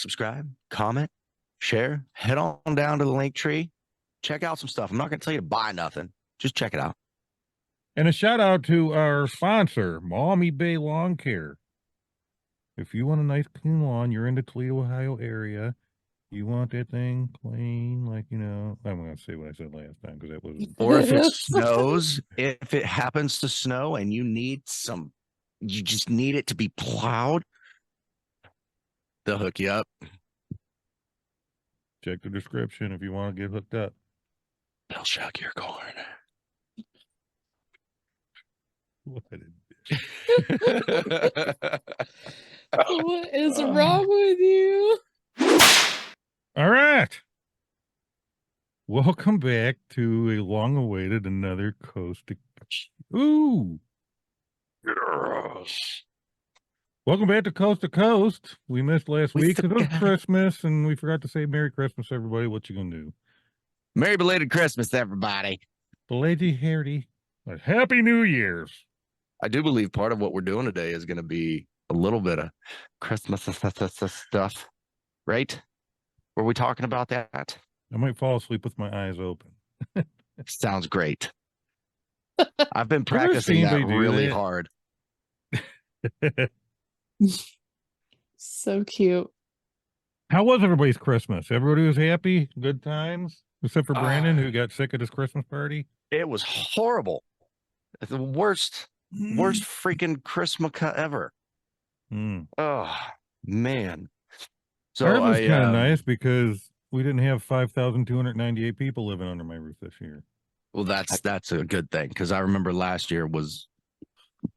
subscribe, comment, share. Head on down to the link tree. Check out some stuff. I'm not going to tell you to buy nothing. Just check it out. And a shout out to our sponsor, Maumee Bay Lawn Care. If you want a nice clean lawn, you're in the Toledo, Ohio area. You want that thing clean, like, I'm going to say what I said last time because that was. Or if it snows, if it happens to snow and you just need it to be plowed, they'll hook you up. Check the description if you want to get hooked up. They'll shuck your corn. What is wrong with you? All right. Welcome back to a long-awaited another coast to... Ooh. Yes. Welcome back to Coast to Coast. We missed last week because it was Christmas, and we forgot to say Merry Christmas, everybody. What you gonna do? Merry belated Christmas, everybody. Belated Hardy. But Happy New Year's. I do believe part of what we're doing today is going to be a little bit of Christmas stuff, right? Were we talking about that? I might fall asleep with my eyes open. Sounds great. I've been practicing that really hard. So cute. How was everybody's Christmas? Everybody was happy? Good times? Except for Brandon, who got sick at his Christmas party? It was horrible. The worst freaking Christmas ever. Oh, man. So ours was kind of nice because we didn't have 5,298 people living under my roof this year. Well, that's a good thing because I remember last year was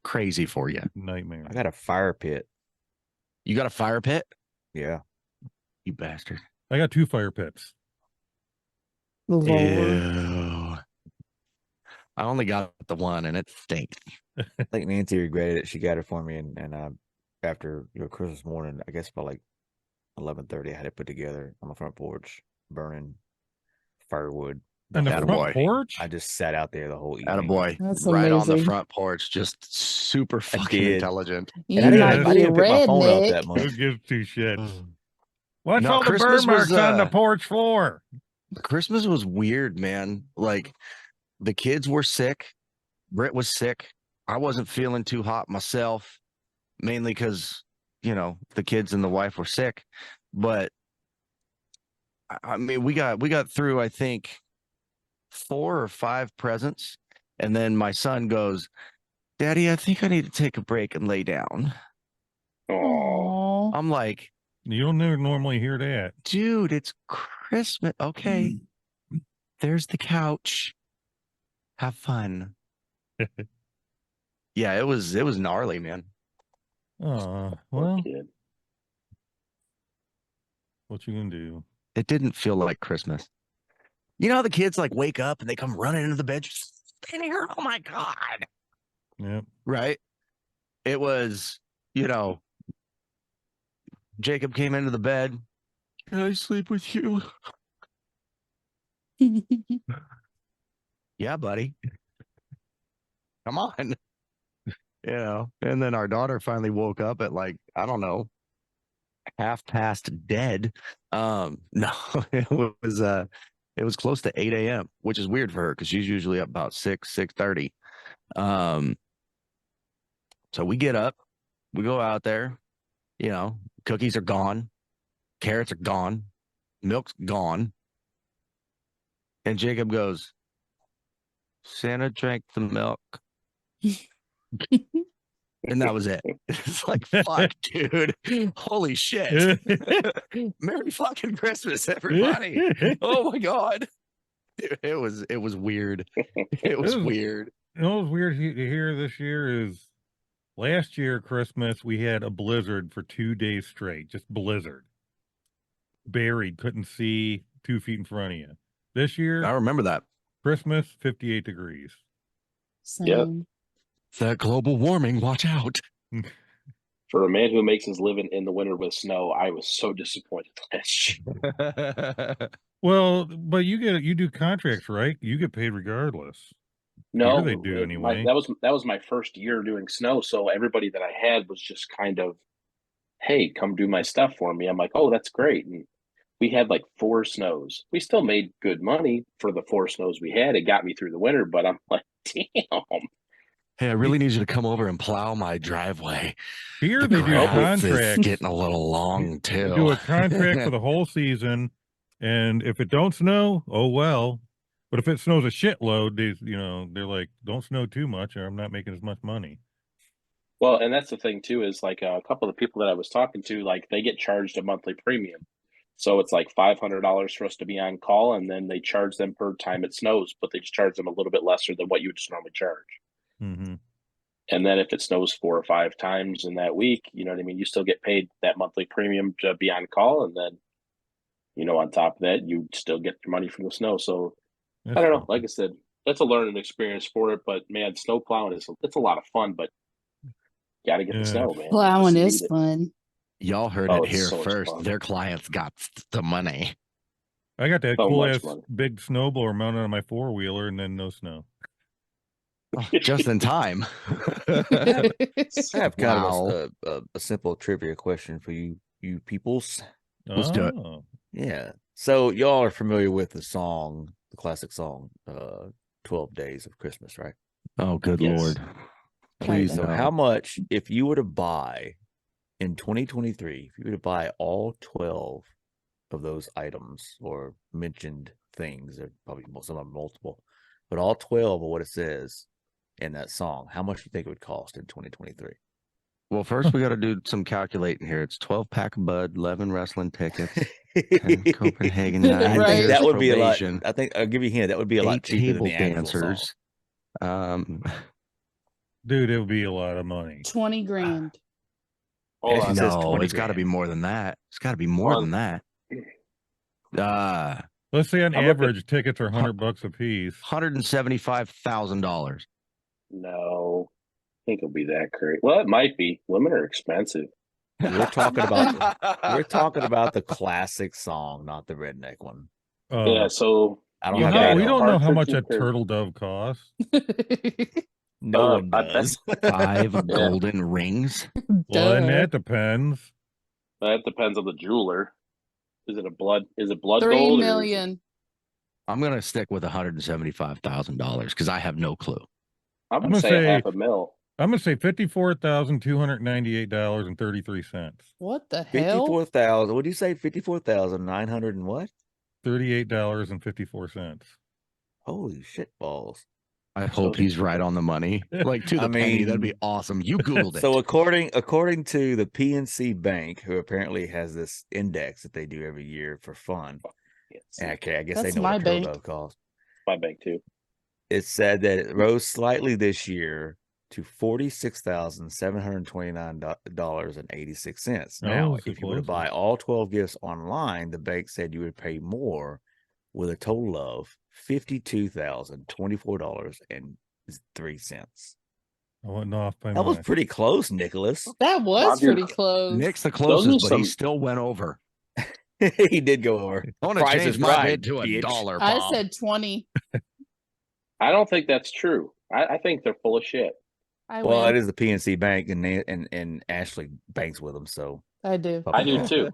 crazy for you. Nightmare. I got a fire pit. You got a fire pit? Yeah. You bastard. I got 2 fire pits. Ew. I only got the one and it stinks. I think Nancy regretted it. She got it for me and after Christmas morning, I guess about like 11:30, I had it put together on the front porch, burning firewood. On the front porch? I just sat out there the whole evening. Attaboy. That's right amazing. on the front porch, just super fucking intelligent. You I might didn't be pick my phone up that redneck. much. Who gives 2 shits? What's No, all the Christmas burn marks was, on the porch floor? Christmas was weird, man. Like, the kids were sick. Britt was sick. I wasn't feeling too hot myself, mainly because, the kids and the wife were sick. But, I mean, we got through, I think, 4 or 5 presents. And then my son goes, Daddy, I think I need to take a break and lay down. Aww. I'm like, You don't normally hear that. Dude, it's Christmas. Okay. There's the couch. Have fun. Yeah, it was gnarly, man. Oh, well, what you gonna do? It didn't feel like Christmas. You know how the kids like wake up and they come running into the bed, just in here. Oh my God. Yep. Right. It was, Jacob came into the bed. Can I sleep with you? Yeah, buddy. Come on. And then our daughter finally woke up at like, I don't know, 1:30 dead. No, it was close to 8 a.m., which is weird for her because she's usually up about 6:30. So we get up, we go out there, cookies are gone, carrots are gone, milk's gone. And Jacob goes, Santa drank the milk. And that was it. It's like, fuck, dude. Holy shit. Merry fucking Christmas, everybody. Oh my God. Dude, it was weird. It was weird. You know what's weird to hear this year is last year Christmas we had a blizzard for 2 days straight. Just blizzard. Buried, couldn't see 2 feet in front of you. This year, I remember that. Christmas, 58 degrees. Yep. That global warming, watch out. For a man who makes his living in the winter with snow, I was so disappointed last year. Well, but you do contracts, right? You get paid regardless. No, they do anyway. That was my first year doing snow, so everybody that I had was just kind of hey, come do my stuff for me. I'm like, oh, that's great. And we had like 4 snows. We still made good money for the 4 snows we had. It got me through the winter, but I'm like, damn. Hey, I really need you to come over and plow my driveway. Here The they do grass is contracts. getting a little long They too. do a contract for the whole season, and if it don't snow, oh well. But if it snows a shitload, they're like, don't snow too much, or I'm not making as much money. Well, and that's the thing too, is like a couple of the people that I was talking to, like they get charged a monthly premium. So it's like $500 for us to be on call, and then they charge them per time it snows, but they just charge them a little bit lesser than what you would just normally charge. Mm-hmm. And then if it snows 4 or 5 times in that week, you know what I mean? You still get paid that monthly premium to be on call. And then, on top of that, you still get your money from the snow. So I don't know. Like I said, that's a learning experience for it. But man, snow plowing it's a lot of fun, but you got to get the snow, man. Plowing You is need it. fun. Y'all heard Oh, it it's here so much first. fun. Their clients got the money. I got that So cool much ass money. big snowblower mounted on my 4-wheeler, and then no snow. Oh, just in time. I have kind Wow. of a simple trivia question for you peoples. Let's do it. Oh. Yeah. So y'all are familiar with the song, the classic song, 12 Days of Christmas, right? Oh, good Yes. Lord. Okay, Please so no. how much, if you were to buy in 2023, if you were to buy all 12 of those items or mentioned things, there probably some of them multiple, but all 12 of what it says in that song, how much do you think it would cost in 2023? Well, first we got to do some calculating here. It's 12-pack of Bud, 11 wrestling tickets, 10 Copenhagen, 9 I think Right. that years would be a lot. probation, I think I'll give you a hint. That would be a lot 8 cheaper than table the actual song. dancers. Dude, it would be a lot of money. 20 grand. Hold It on. says No, 20 it's got to be grand. more than that. It's got to be more Hold than that. Let's say on I'm looking- average, tickets are $100 a piece. $175,000. No, I think it'll be that crazy. Well, it might be. Women are expensive. We're talking about the classic song, not the redneck one. Yeah, so I don't You know. got we don't know how much partridge a in turtle dove costs. No one I bet- does. 5 golden rings. Well, and Duh. that depends. that depends on the jeweler. Is it blood 3 gold? Or is it- million. I'm going to stick with $175,000 because I have no clue. I'm I'm gonna gonna say say- $500,000. I'm gonna say $54,298.33. What the hell? 54,000. What do you say? 54,900 and what? $38.54. Holy shit balls. I hope he's right on the money. Like to the I penny. That'd be mean- awesome. You Googled it. So according to the PNC Bank, who apparently has this index that they do every year for fun. Okay, I guess That's they know what my a turtle bank. dove costs. My bank too. It said that it rose slightly this year to $46,729.86. Now, Oh, so if you were to close. buy all 12 gifts online, the bank said you would pay more, with a total of $52,024.03. I wasn't off by That was much. pretty close, Nicholas. That was Bob, you're- pretty close. Nick's the Those closest, are but some- he still went over. He did go over. I want to Price change is my right, bid to bitch. $1, I Bob. said 20. I don't think that's true. I think they're full of shit. I Well, win. it is the PNC Bank, and Ashley banks with them, so I do. I do too.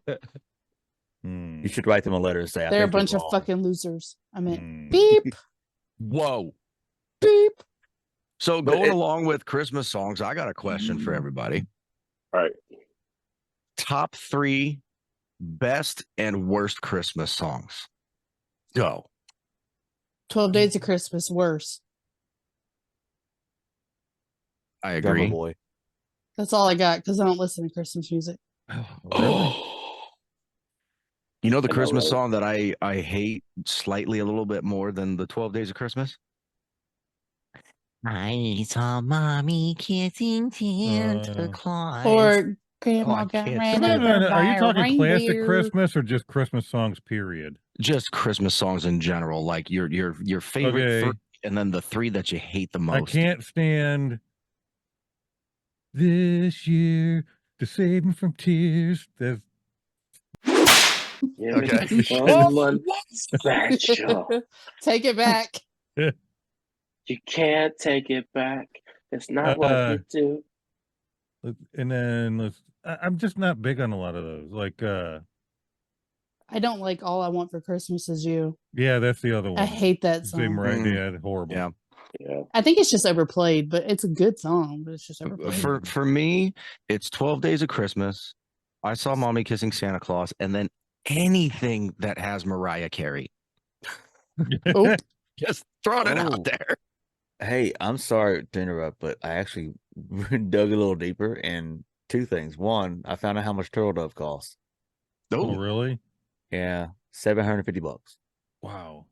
Hmm. you should write them a letter and say, I They're a think you're bunch of wrong. fucking losers. I meant Hmm. beep, Whoa. beep. So But going it- along with Christmas songs, I got a question for everybody. All right. Top 3 best and worst Christmas songs. Go. 12 Days of Christmas, worse. I Drummer agree. boy. That's all I got because I don't listen to Christmas music. Really? You know the I know, Christmas right? song that I hate slightly a little bit more than the 12 Days of Christmas? I saw mommy kissing Santa Claus. Or Grandma I got can't ran stand over No. Are by you a talking classic reindeer. Christmas or just Christmas songs, period? Just Christmas songs in general, like your favorite Okay. 3 and then the 3 that you hate the most. I can't stand this year to save me from tears. That's Yeah, Okay. Someone special. Take it back. You can't take it back. It's not what you do. and then I'm just not big on a lot of those. Like, I don't like All I Want for Christmas Is You. yeah, that's the other one. I hate that Same song. right, Mm. yeah, horrible. Yeah. Yeah. I think it's just overplayed, but it's a good song, but it's just overplayed. For me, it's 12 Days of Christmas. I saw Mommy Kissing Santa Claus, and then anything that has Mariah Carey. Oh, Just throwing it Oh. out there. Hey, I'm sorry to interrupt, but I actually dug a little deeper, and two things. One, I found out how much turtle dove costs. Oh, Oh, really? Yeah, $750. Wow.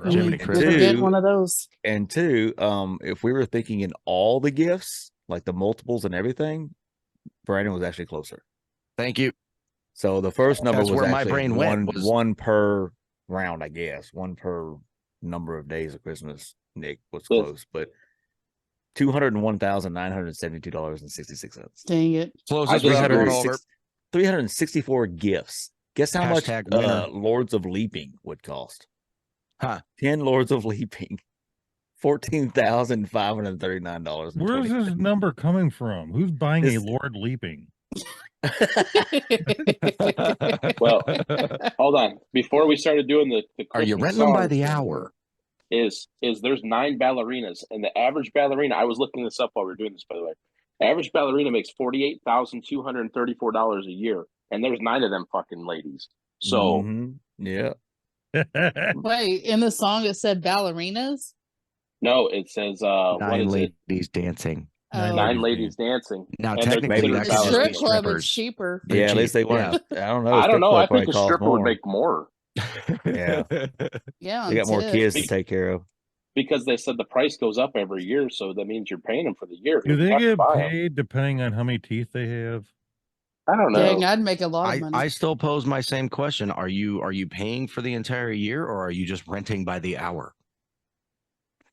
Jiminy never Cricket. get one of those. And two, if we were thinking in all the gifts, like the multiples and everything, Brandon was actually closer. thank you. So the first number That's was where my actually brain went, was- one per round, I guess, one per number of days of Christmas. Nick was Yeah. close, but $201,972.66. Dang it. Closest I without going 360 over. 364 gifts. Guess how much Hashtag winner. Lords of Leaping would cost? Huh. 10 Lords of Leaping. $14,539. Where's this number coming from? Who's buying This- a Lord Leaping? Well, hold on. Before we started doing the Are you Christmas renting them by songs the thing, hour? Is there's 9 ballerinas, and the average ballerina, I was looking this up while we were doing this, by the way. The average ballerina makes $48,234 a year, and there's 9 of them fucking ladies. So Mhm. Yeah. Wait, in the song it said ballerinas? no, it says what 9 is it? ladies dancing. Nine Oh, 9 ladies ladies dancing. Now, And they're technically, maybe that considered could just strip be ballerinas. club strippers. is cheaper. They're Yeah, at least cheap. they weren't. I don't know. I don't strip know. club I probably think a costs stripper would more. make more Yeah. Yeah, They got more tips. kids to take care of. because they said the price goes up every year, so that means you're paying them for the year. Do You they have to get buy 'em. paid depending on how many teeth they have? I don't know. Dang, I'd make a lot of money. I still pose my same question. Are you paying for the entire year, or are you just renting by the hour?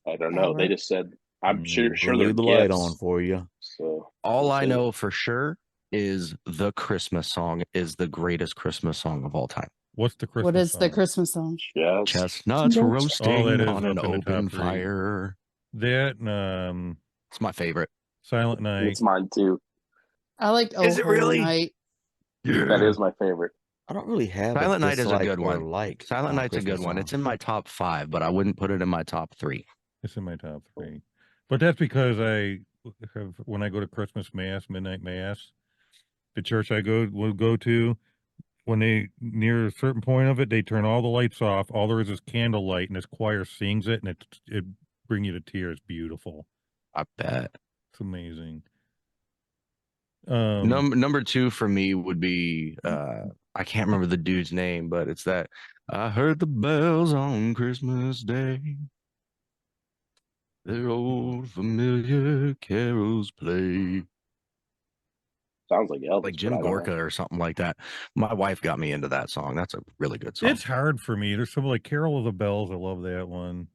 I don't know. They Hour. just said I'm sure We'll they're leave the light gifts. on for you. So All we'll I see. know for sure is the Christmas song is the greatest Christmas song of all time. What's the Christmas What is the song? Christmas song? Yes. Chestnuts Chestnuts. roasting Oh, that is on an up in the top open 3. fire. That It's my favorite. Silent Night. It's mine too. I like Oh Is it Holy really? Night. That is my favorite. I don't really have Silent a Night is a dislike good or one. like Silent Night's a Christmas good one. song. It's in my top 5, but I wouldn't put it in my top 3. It's in my top 3. But that's because when I go to Christmas Mass, midnight Mass, the church I will go to, when they near a certain point of it, they turn all the lights off. All there is candlelight, and this choir sings it, and it bring you to tears. Beautiful. I bet. It's amazing. Number 2 for me would be I can't remember the dude's name, but it's that I heard the bells on Christmas Day. Their old familiar carols play. Sounds like Elvis. Like but Jim I don't know. Gorka or something like that. My wife got me into that song. That's a really good song. It's hard for me. There's some like Carol of the Bells. I love that one.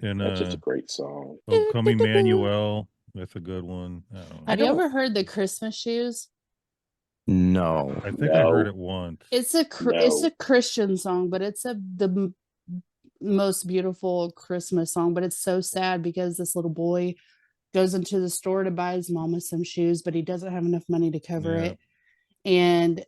And That's just a great song. Oh, Come Emmanuel. That's a good one. I don't know. Have you ever heard the Christmas shoes? No. I think I heard No. it once. It's a Christian song, but it's the most beautiful Christmas song. But it's so sad because this little boy goes into the store to buy his mama some shoes, but he doesn't have enough money to cover Yeah. it. And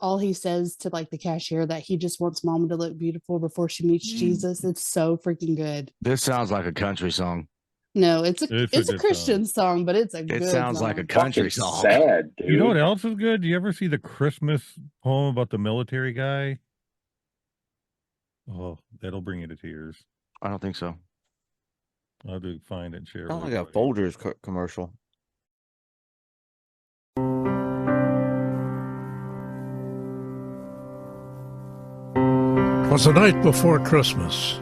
all he says to like the cashier that he just wants mama to look beautiful before she meets Jesus. It's so freaking good. This sounds like a country song. No, it's a good Christian song, but it's a good It sounds like a song. country Fucking song. sad, dude. You know what else is good? Do you ever see the Christmas poem about the military guy? Oh, that'll bring you to tears. I don't think so. I'll do find it and share it. Sounds with like a everybody. Folgers commercial. Was the night before Christmas.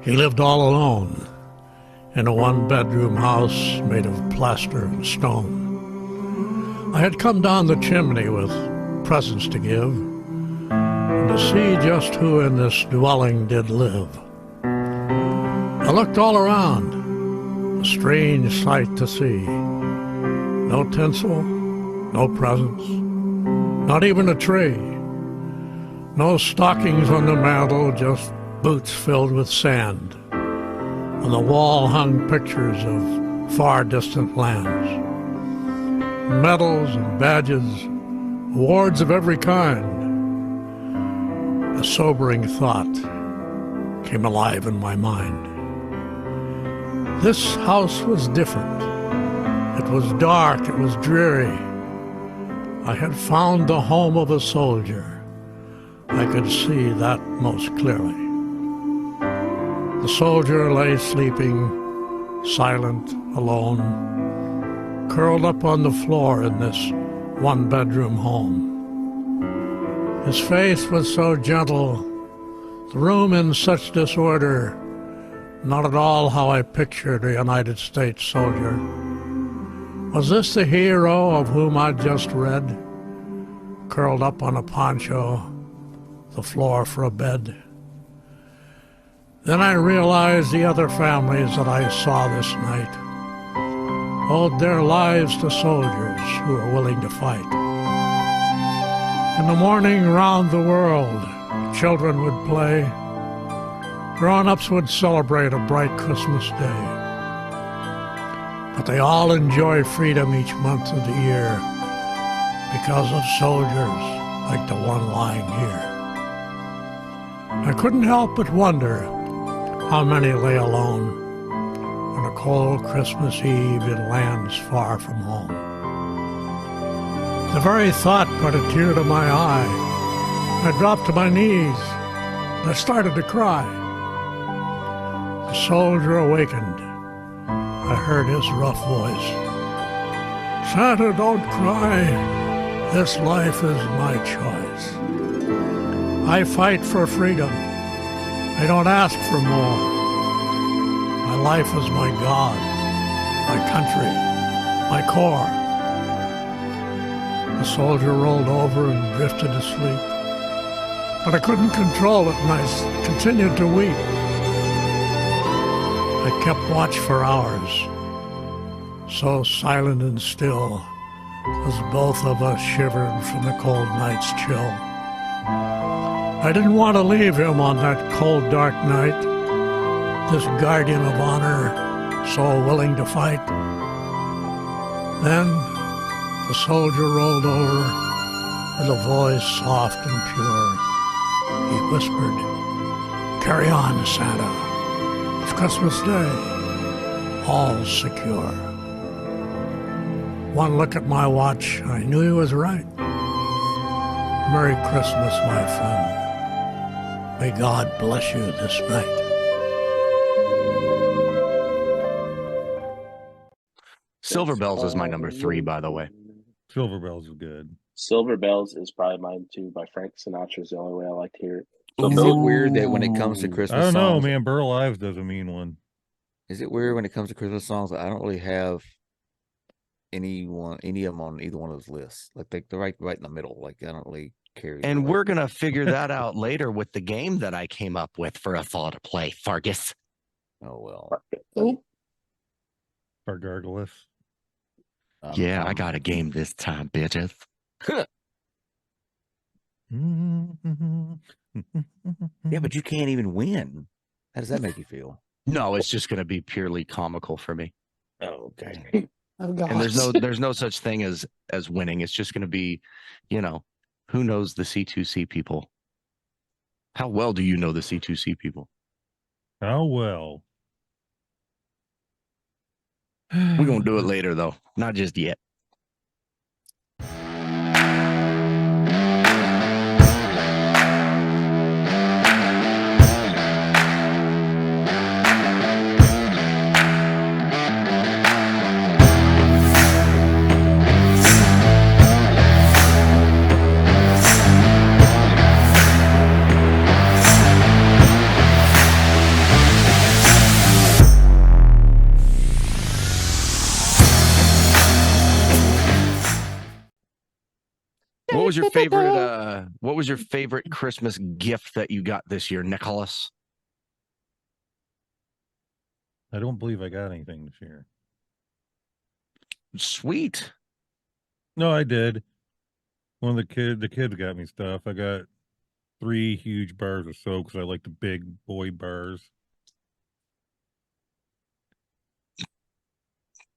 He lived all alone in a one-bedroom house made of plaster and stone. I had come down the chimney with presents to give, and to see just who in this dwelling did live. I looked all around, a strange sight to see. No tinsel, no presents, not even a tree. No stockings on the mantel, just boots filled with sand. On the wall hung pictures of far distant lands. medals and badges, awards of every kind. A sobering thought came alive in my mind. This house was different. It was dark, it was dreary. I had found the home of a soldier. I could see that most clearly. The soldier lay sleeping, silent, alone, curled up on the floor in this one-bedroom home. His face was so gentle, the room in such disorder, not at all how I pictured a United States soldier. Was this the hero of whom I'd just read, curled up on a poncho, the floor for a bed? Then I realized the other families that I saw this night owed their lives to soldiers who were willing to fight. In the morning round the world, children would play. Grown-ups would celebrate a bright Christmas day. But they all enjoy freedom each month of the year because of soldiers like the one lying here. I couldn't help but wonder how many lay alone on a cold Christmas Eve in lands far from home. The very thought brought a tear to my eye. I dropped to my knees and I started to cry. The soldier awakened. I heard his rough voice. "Santa, don't cry. This life is my choice. I fight for freedom. I don't ask for more. My life is my God, my country, my core." The soldier rolled over and drifted to sleep. But I couldn't control it, and I continued to weep. I kept watch for hours, so silent and still, as both of us shivered from the cold night's chill. I didn't want to leave him on that cold, dark night, this guardian of honor, so willing to fight. Then the soldier rolled over with a voice soft and pure. He whispered, "Carry on, Santa. It's Christmas Day. All secure." One look at my watch, I knew he was right. Merry Christmas, my friend. May God bless you this night. Silver Bells is my number 3, by the way. Silver Bells is good. Silver Bells is probably mine too. By Frank Sinatra is the only way I like to hear it. So Is Bill, it weird that when it comes to Ooh. I Christmas don't know, songs, man. Burl Ives does a mean one. is it weird when it comes to Christmas songs? I don't really have any of them on either one of those lists. Like they're right in the middle. Like I don't really care. either And way. we're going to figure that out later with the game that I came up with for us all to play, Fargus. Oh well. Oh, Or Gargulus. Yeah, I I'm- got a game this time, bitches. Yeah, but you can't even win. How does that make you feel? No, it's just going to be purely comical for me. Oh, okay. oh gosh. And there's no such thing as winning. It's just going to be, who knows the C2C people? How well do you know the C2C people? How well? We're going to do it later, though. Not just yet. What was your favorite Christmas gift that you got this year, Nicholas? I don't believe I got anything this year. Sweet. No, I did. One of the kids got me stuff. I got 3 huge bars of soap because I like the big boy bars.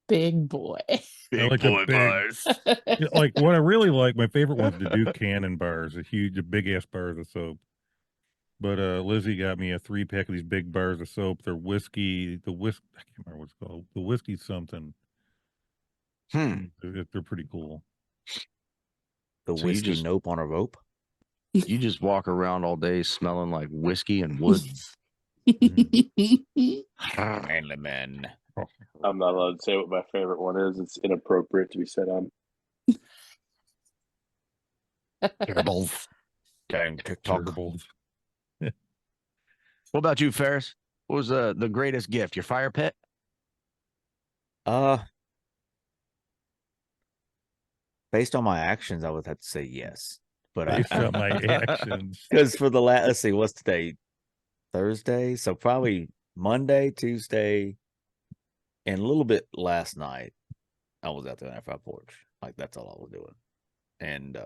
Big boy. Big like a boy big- bars. Yeah, like what I really like, my favorite one's the Duke Cannon bars, the big ass bars of soap. But Lizzie got me a 3-pack of these big bars of soap. They're whiskey, I can't remember what it's called. The whiskey something. They're pretty cool. The So you whiskey just- nope on a rope. You just walk around all day smelling like whiskey and woods. Manly man. I'm not allowed to say what my favorite one is. It's inappropriate to be said on. Gerbils. Dang TikTok. Turtables. What about you, Ferris? What was the greatest gift? Your fire pit? Based on my actions, I would have to say yes. But Based on my actions. because for the last, let's see, what's today? Thursday, so probably Monday, Tuesday, and a little bit last night. I was out there on that front porch, like that's all I was doing. And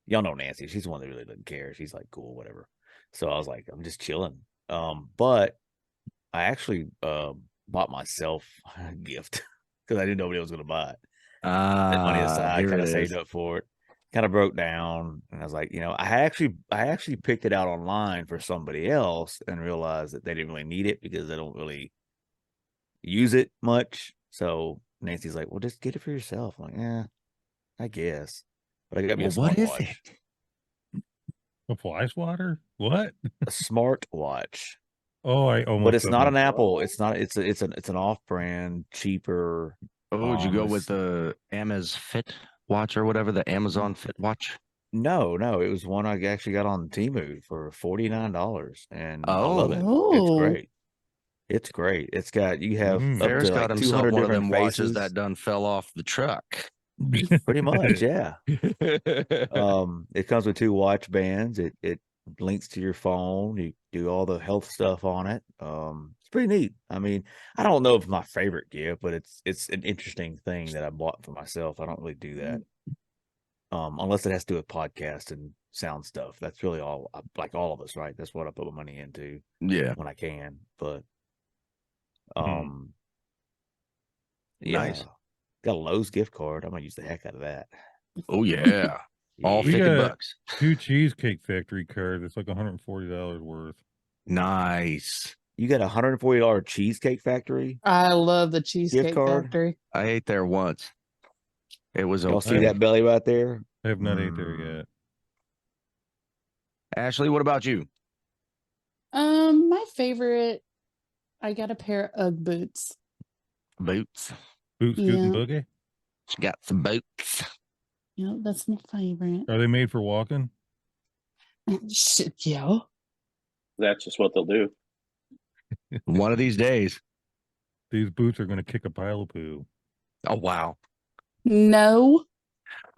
y'all know Nancy; she's the one that really doesn't care. She's like, cool, whatever. So I was like, I'm just chilling. But I actually bought myself a gift because I didn't know nobody was going to buy it. Set money aside, kind of saved up for it. Kind of broke down, and I was like, I actually picked it out online for somebody else and realized that they didn't really need it because they don't really use it much. So Nancy's like, well, just get it for yourself. I'm like, yeah, I guess. But I got me a What is smartwatch. it? A fly swatter? What? A smartwatch. Oh, I almost. But it's not done an Apple. It's not. It's an off-brand, cheaper. Oh, would you go with it's- the Amaz Fit watch or whatever, the Amazon Fit watch? No, it was one I actually got on Temu for $49, and I love it. It's Oh. great. It's great. It's got you have up Ferris to got like himself 200 one of them different watches faces. that done fell off the truck. Pretty much, yeah. It comes with 2 watch bands. It links to your phone. You do all the health stuff on it. It's pretty neat. I mean, I don't know if it's my favorite gift, but it's an interesting thing that I bought for myself. I don't really do that. Unless it has to do with podcast and sound stuff. That's really all, like all of us, right? That's what I put my money into Yeah. when I can. But Nice. yeah. Got a Lowe's gift card. I'm gonna use the heck out of that. Oh yeah. All We 50 got- bucks. 2 Cheesecake Factory cards. It's like $140 worth. Nice. You got a $140 Cheesecake Factory. I love the Cheesecake card? Factory. I ate there once. It was Y'all see okay. that belly right there? I have not ate there yet. Ashley, what about you? My favorite, I got a pair of Ugg boots. Boots. Boot Scoot and Yeah. Boogie? She got some boots. Yeah, that's my favorite. Are they made for walking? Shit, yeah. That's just what they'll do. One of these days. These boots are going to kick a pile of poo. Oh wow. No.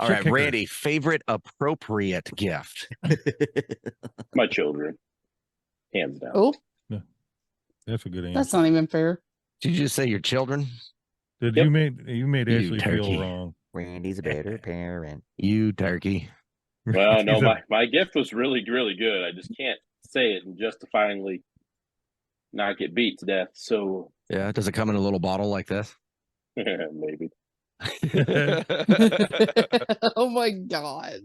All Shit right, kickers. Randy, favorite appropriate gift. My children, hands down. Oh, That's a good answer. that's not even fair. Did you just say your children? Did Yep. you made You Ashley turkey. feel wrong? Randy's a better parent. You turkey. Well, no, He's a- my gift was really, really good. I just can't say it and justifyingly not get beat to death. So Yeah. Does it come in a little bottle like this? maybe. Oh my God.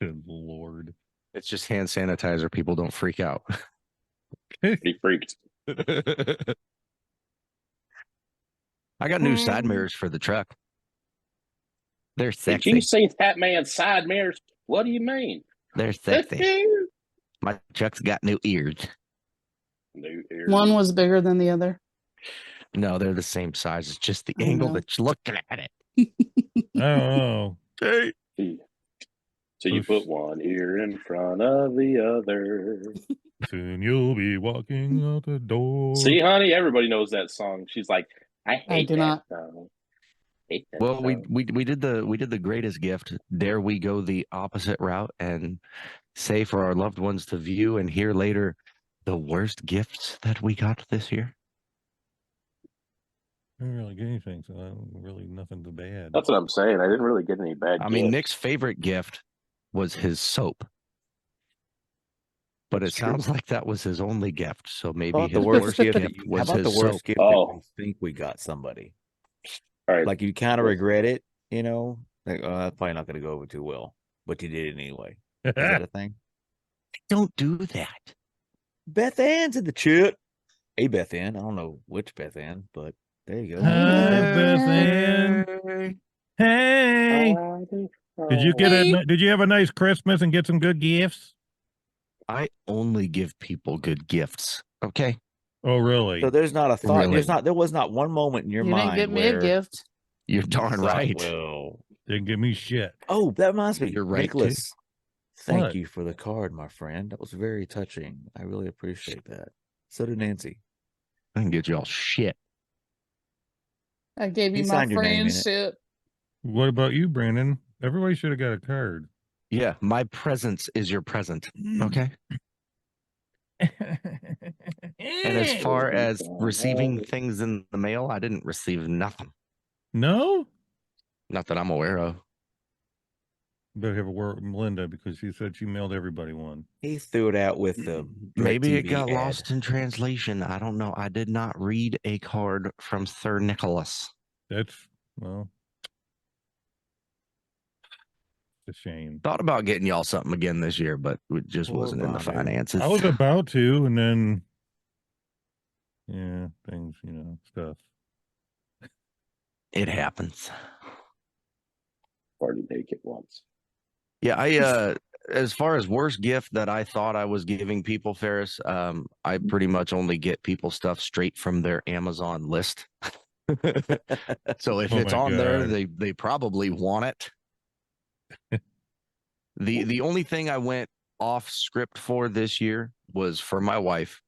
Good Lord. It's just hand sanitizer. People don't freak out. Pretty freaked. I got new side mirrors for the truck. They're Did sexy. you see that man's side mirrors? What do you mean? They're sexy. My truck's got new ears. New ears. One was bigger than the other. No, they're the same size. It's just the I angle know. that you're looking at it. I don't know. Hey. So you put one ear in front of the other. Soon you'll be walking out the door. See, honey, everybody knows that song. She's like, I hate do that not. song. Hate that Well, song. we did the greatest gift. Dare we go the opposite route and say for our loved ones to view and hear later the worst gifts that we got this year? I didn't really get anything, so I don't really nothing too bad. That's what I'm saying. I didn't really get any bad I mean, gifts. Nick's favorite gift was his soap. But it It's true. sounds like that was his only gift. So How maybe about the his worst worst gift? gift How was about the his worst soap. gift Oh. that you think we got somebody? All right. Like you kind of regret it, you know? Like, that's probably not going to go over too well, but you did it anyway. Is that a thing? Don't do that. Beth Ann's in the chat. Hey, Beth Ann. I don't know which Beth Ann, but there you go. Hi, Beth Ann. Hey, did you get Hey. did you have a nice Christmas and get some good gifts? I only give people good gifts. Okay. Oh, really? So there's not a thought. Really? There was not one moment in your You didn't mind get me a where gift. You're you darn thought, right. well, Didn't give me shit. oh, that reminds me. You're right, too. Nicholas, thank What? you for the card, my friend. That was very touching. I really appreciate that. So did Nancy. I can get you all shit. I gave He you my signed your name in it. friendship. What about you, Brandon? Everybody should have got a card. Yeah, my presence is your present. Okay. And as far as receiving things in the mail, I didn't receive nothing. No? Not that I'm aware of. Better have a word with Melinda because she said she mailed everybody one. He threw it out with the Maybe it DirecTV got ad. lost in translation. I don't know. I did not read a card from Sir Nicholas. That's, well, it's a shame. Thought about getting y'all something again this year, but it just Poor wasn't in the Brando. finances. I was about to, and then, yeah, things, stuff. It happens. Party naked once. Yeah, I as far as worst gift that I thought I was giving people, Ferris, I pretty much only get people stuff straight from their Amazon list. So if Oh it's my on there, God. they probably want it. The only thing I went off script for this year was for my wife.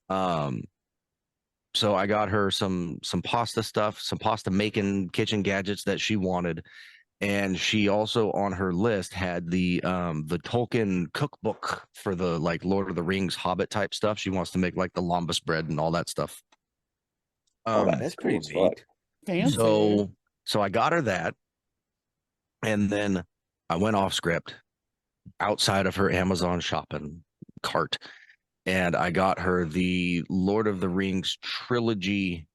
So I got her some pasta stuff, some pasta making kitchen gadgets that she wanted. And she also on her list had the Tolkien cookbook for the like Lord of the Rings Hobbit type stuff. She wants to make like the lembas bread and all that stuff. That's pretty cool as fuck. neat. Fancy. So I got her that, and then I went off script outside of her Amazon shopping cart, and I got her the Lord of the Rings trilogy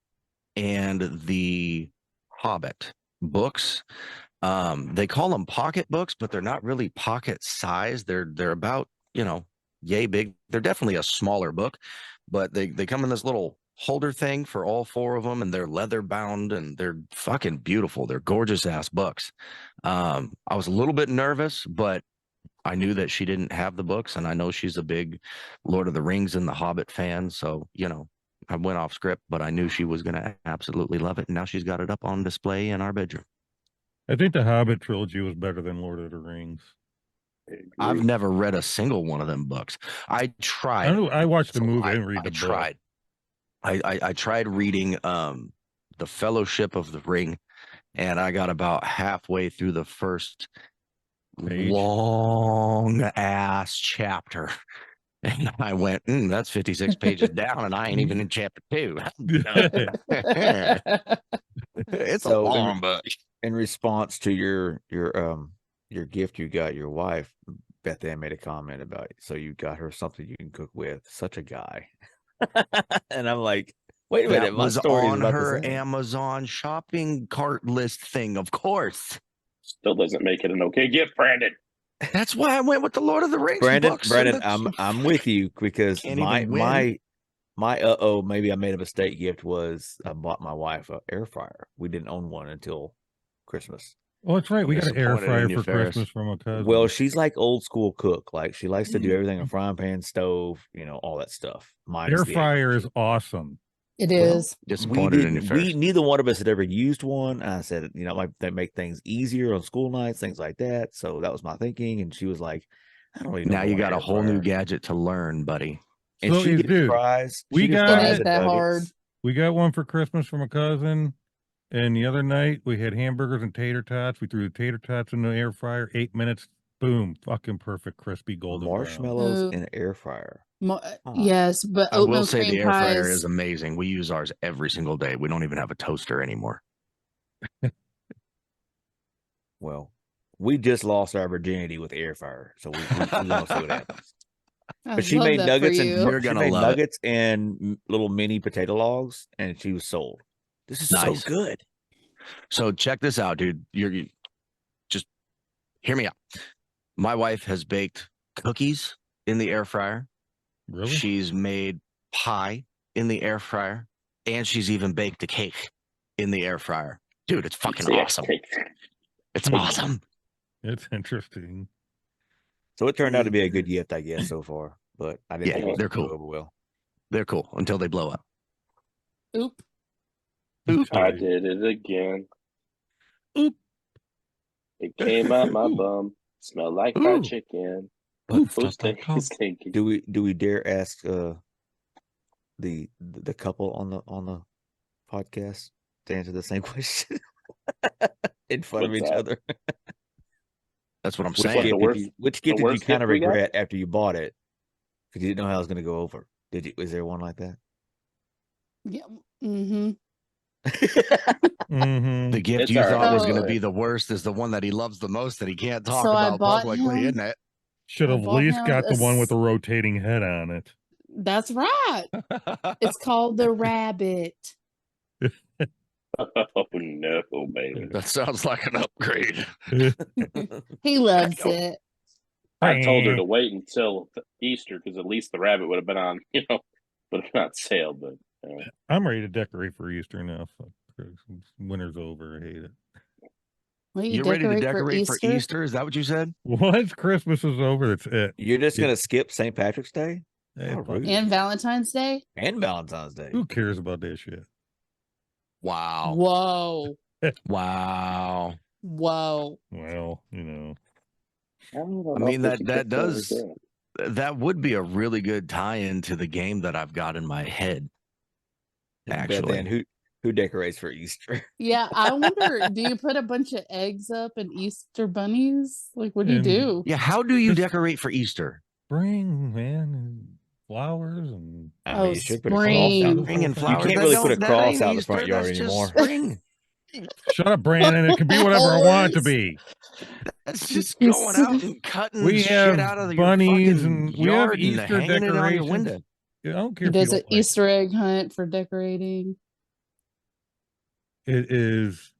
and the Hobbit books. They call them pocket books, but they're not really pocket size. They're about, yay big. They're definitely a smaller book, but they come in this little holder thing for all four of them, and they're leather bound and they're fucking beautiful. They're gorgeous ass books. I was a little bit nervous, but I knew that she didn't have the books, and I know she's a big Lord of the Rings and the Hobbit fan. So, I went off script, but I knew she was going to absolutely love it. And now she's got it up on display in our bedroom. I think the Hobbit trilogy was better than Lord of the Rings. I've never read a single one of them books. I tried. I watched the So movie. I didn't read the I book. tried. I tried reading The Fellowship of the Ring, and I got about halfway through the first Page. long ass chapter. And I went, that's 56 pages down, and I ain't even in chapter 2. It's a So, long book. In response to your gift you got your wife, Beth Ann made a comment about it. So you got her something you can cook with. Such a guy. And I'm like, wait a minute, That my was story is on about her the same. Amazon shopping cart list thing, of course. Still doesn't make it an okay gift, Brandon. That's why I went with the Lord of the Rings books. Brandon, I'm with you because Can't even win. my maybe I made a mistake gift was I bought my wife an air fryer. We didn't own one until Christmas. Oh, that's right. We got an air Disappointed fryer in you, for Ferris. Christmas from a cousin. Well, she's like old school cook. Like she likes to do everything in frying pan, stove, all that stuff. air fryer is awesome. It Well, is. disappointed in you, Ferris. Neither one of us had ever used one. I said, like they make things easier on school nights, things like that. So that was my thinking. And she was like, I don't really know. Now you got a air whole new fryer. gadget to learn, buddy. And So, she did dude, fries. we She did got- It fries ain't and that nuggets. hard. We got one for Christmas from a cousin. And the other night we had hamburgers and tater tots. We threw the tater tots in the air fryer, 8 minutes. Boom. Fucking perfect, crispy golden brown. Marshmallows Ooh. in an air fryer. Yes, but I will oatmeal say cream the air fryer pies. is amazing. We use ours every single day. We don't even have a toaster anymore. Well, we just lost our virginity with air fryer, so we gonna see what happens. I But she love made that nuggets for and you. You're she gonna made love it. nuggets and little mini potato logs, and she was sold. This is so Nice. good. So check this out, dude. You just hear me out. My wife has baked cookies in the air fryer. Really? She's made pie in the air fryer, and she's even baked a cake in the air fryer. Dude, it's fucking Yeah, awesome. cake. It's awesome. It's interesting. So it turned out to be a good gift, I guess, so far. But I didn't Yeah, think it was they're gonna go cool. over well. They're cool until they blow up. Oop. I did it again. Oop. It came out my Ooh. bum. Smelled like Ooh. fried chicken. Oof, Who's just like home. thinking? Do we dare ask the couple on the podcast to answer the same question in front of What's each that? other? That's what I'm Which saying. the gift worst- did you which gift the did you worst kind of gift we got? regret after you bought it? Because you didn't know how it was gonna go over. Did you was there one like that? Yeah. Mm-hmm. Mm-hmm. The gift It's you all right. thought was So- going to be the worst is the one that he loves the most that he can't talk So I about bought publicly, him- isn't it? Should I have at bought least him got the a one with s- the rotating head on it. That's right. It's called the rabbit. Oh no, baby! That sounds like an upgrade. He loves Damn. it. I told her to wait until Easter because at least the rabbit would have been on, would have been on sale. But I'm ready to decorate for Easter now. Fuck, winter's over. I hate it. Will you You're ready to decorate decorate for Easter? Is that what you said? Once Christmas is over, that's it. You're just Yeah. gonna skip St. Patrick's Day Hey, How fuck, rude. And Valentine's Day? and Valentine's Day? who cares about that shit? Wow. Whoa. Wow. Whoa. Well, you know. I mean, that would be a really good tie-in to the game that I've got in my head. Beth Actually. Ann, who decorates for Easter? Yeah, I wonder, do you put a bunch of eggs up and Easter bunnies? Like, what do you And- do? Yeah, how do you Just- decorate for Easter? Spring, man, and flowers and I Oh, mean, you should put a cross out. spring. Spring and You flowers. can't That really put a don't- that cross ain't out in the front Easter, yard that's just anymore. spring. Shut up, Brandon. It can be whatever I want it to be. That's just You going said- out and cutting We shit have out of bunnies your and fucking we have yard and Easter hanging it on your decorations. window. I don't care He if you does an don't like Easter egg hunt for decorating. it. It is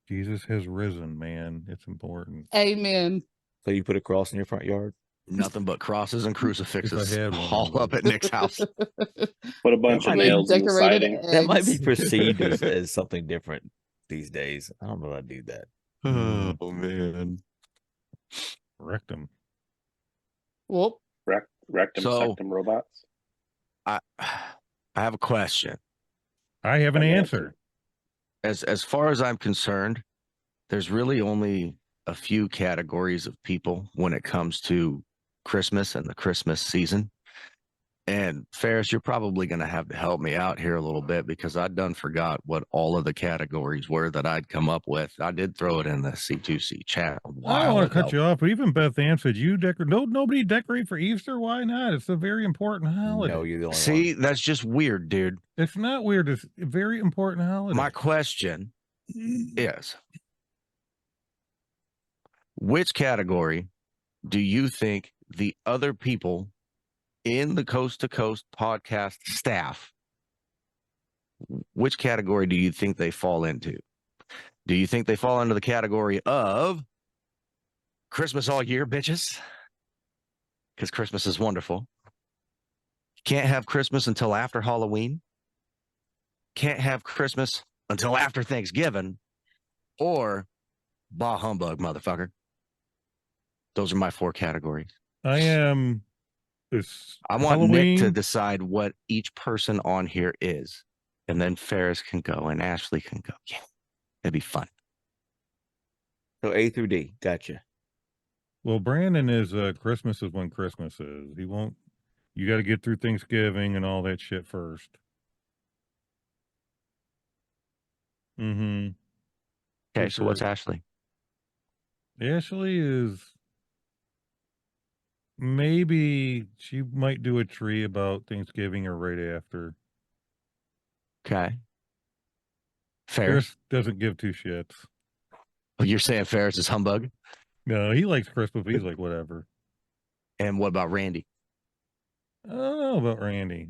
Jesus has risen, man. It's important. Amen. So you put a cross in your front yard? Nothing but crosses and crucifixes had one, all up at Nick's house. Put a bunch of might be nails in the Decorated siding. That might be eggs. perceived as something different these days. I don't know if I do that. Oh man. Rectum. Whoop. Rectum, So- sectum robots. I have a question. I have an An answer. As far as I'm concerned, there's really only a few categories of people when it comes to Christmas and the Christmas season. And Ferris, you're probably going to have to help me out here a little bit because I done forgot what all of the categories were that I'd come up with. I did throw it in the C2C chat a I don't while want to cut ago. you off, but even Beth Ann said you decorate. No, nobody decorate for Easter. Why not? It's a very important holiday. No, you're the only See, one. that's just weird, dude. It's not weird. It's a very important holiday. My question is, which category do you think the other people in the Coast to Coast podcast staff, which category do you think they fall into? Do you think they fall into the category of Christmas all year, bitches? Because Christmas is wonderful. Can't have Christmas until after Halloween. Can't have Christmas until after Thanksgiving. Or bah humbug, motherfucker. Those are my 4 categories. I am. This I want Halloween, Nick to decide what each person on here is. And then Ferris can go and Ashley can go. Yeah, it'd be fun. So A through D. Gotcha. Well, Brandon is Christmas is when Christmas is. He won't. You got to get through Thanksgiving and all that shit first. Mm-hmm. Okay, For so what's sure. Ashley? Ashley is maybe she might do a tree about Thanksgiving or right after. Okay. Ferris? Ferris doesn't give 2 shits. Oh, you're saying Ferris is humbug? No, he likes Christmas, but he's like, whatever. And what about Randy? I don't know about Randy.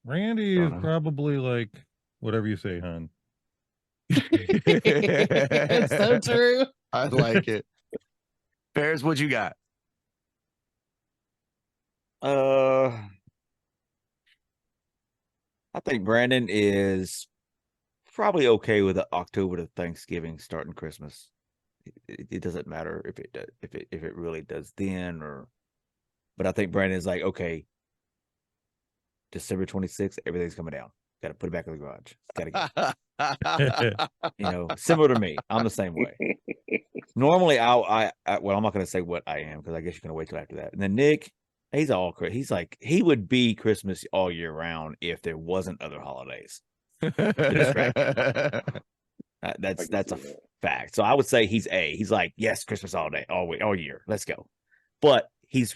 Randy Don't is know. probably like, whatever you say, hon. It's so true. I like it. Ferris, what you got? I think Brandon is probably okay with the October to Thanksgiving starting Christmas. It doesn't matter if it does, if it really does then or, but I think Brandon is like, okay, December 26th, everything's coming down. Got to put it back in the garage. Got to go. You know, similar to me. I'm the same way. Normally, well, I'm not going to say what I am because I guess you're going to wait till after that. And then Nick, he's like, he would be Christmas all year round if there wasn't other holidays. That's a fact. So I would say he's A. He's like, yes, Christmas all day, all year. Let's go. But he's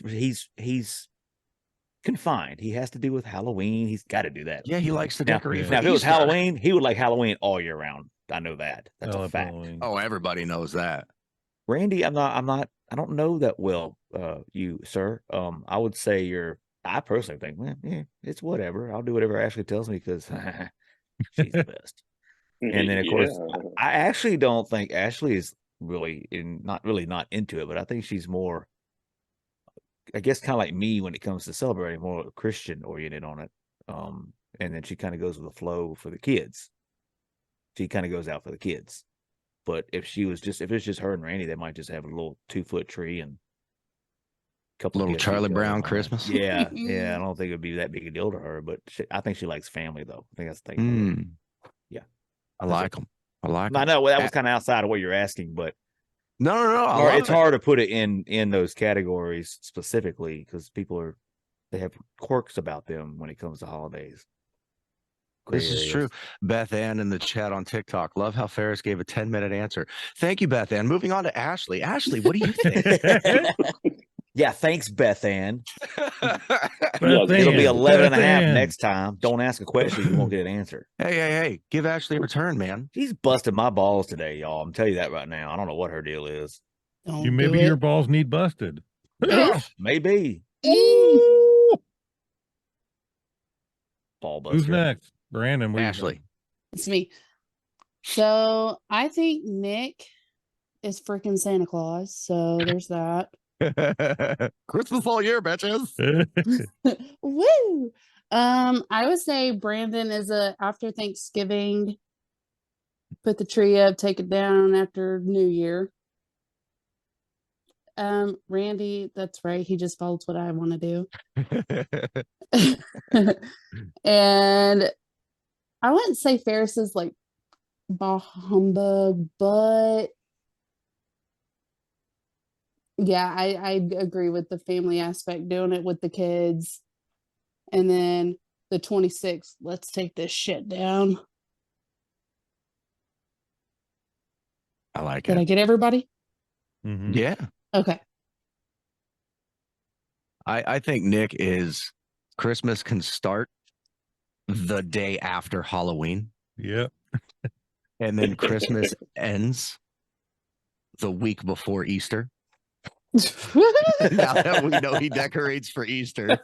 confined. He has to do with Halloween. He's got to do that. Yeah, he likes to decorate. Now, if it was Halloween, he would like Halloween all year round. I know that. That's a fact. Halloween. Oh, everybody knows that. Randy, I don't know that well, you, sir. I would say I personally think, it's whatever. I'll do whatever Ashley tells me because she's the best. And then, of course, I actually don't think Ashley is not into it, but I think she's more, I guess, kind of like me when it comes to celebrating, more Christian oriented on it. And then she kind of goes with the flow for the kids. She kind of goes out for the kids. But if it's just her and Randy, they might just have a little 2-foot tree and a couple little of Charlie Brown Christmas. Yeah. I don't think it'd be that big a deal to her, but I think she likes family though. I think that's the thing. Yeah, I like them. I know that was kind of outside of what you're asking, but no. It's hard to put it in those categories specifically because they have quirks about them when it comes to holidays. This is true. Beth Ann in the chat on TikTok. Love how Ferris gave a 10-minute answer. Thank you, Beth Ann. Moving on to Ashley. Ashley, what do you think? Yeah, thanks, Beth Ann. It'll be 11 and a half next time. Don't ask a question, you won't get an answer. Hey. Give Ashley a return, man. She's busted my balls today, y'all. I'm telling you that right now. I don't know what her deal is. Maybe your balls need busted. Maybe. Ball buster. Who's next? Brandon. Ashley. It's me. So I think Nick is freaking Santa Claus. So there's that. Christmas all year, bitches. Woo! I would say Brandon is after Thanksgiving, put the tree up, take it down after New Year. Randy, that's right. He just follows what I want to do. And I wouldn't say Ferris is like bah humbug, but yeah, I agree with the family aspect, doing it with the kids. And then the 26th, let's take this shit down. I like Did it. I get everybody? Mm-hmm. Yeah. Okay. I think Nick is Christmas can start the day after Halloween. Yep. And then Christmas ends the week before Easter. Now that we know he decorates for Easter.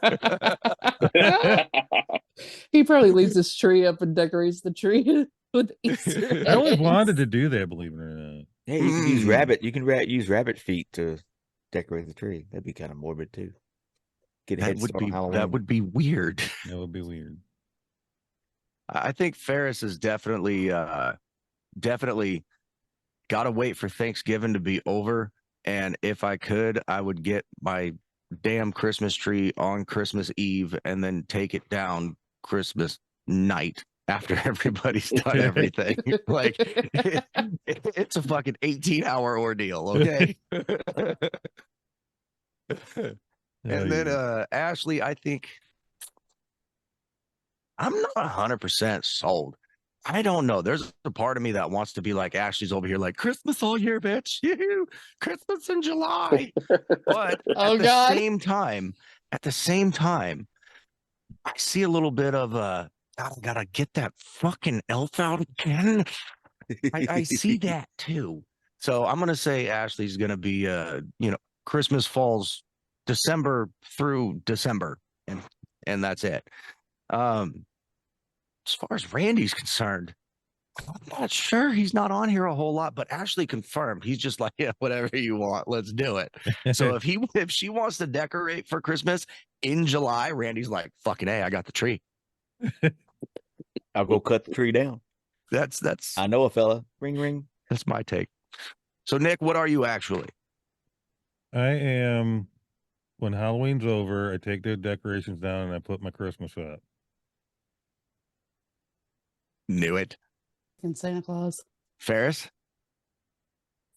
He probably leaves his tree up and decorates the tree with Easter I always eggs. wanted to do that, believe it or not. Yeah, you can use rabbit. You can use rabbit feet to decorate the tree. That'd be kind of morbid too. That would be weird. That would be weird. I think Ferris is definitely got to wait for Thanksgiving to be over. And if I could, I would get my damn Christmas tree on Christmas Eve and then take it down Christmas night after everybody's done everything. Like it's a fucking 18-hour ordeal. Okay. And then Ashley, I think I'm not 100% sold. I don't know. There's a part of me that wants to be like Ashley's over here, like Christmas all year, bitch. Christmas in July. But at the same time, I see a little bit of I gotta get that fucking elf out again. I see that too. So I'm gonna say Ashley's gonna be Christmas falls December through December, and that's it. As far as Randy's concerned, I'm not sure. He's not on here a whole lot, but Ashley confirmed. He's just like, yeah, whatever you want, let's do it. So if she wants to decorate for Christmas in July, Randy's like, fucking A, I got the tree. I'll go cut the tree down. That's I know a fella. Ring, ring. that's my take. So Nick, what are you actually? I am, when Halloween's over, I take the decorations down and I put my Christmas up. Knew it. And Santa Claus. Ferris?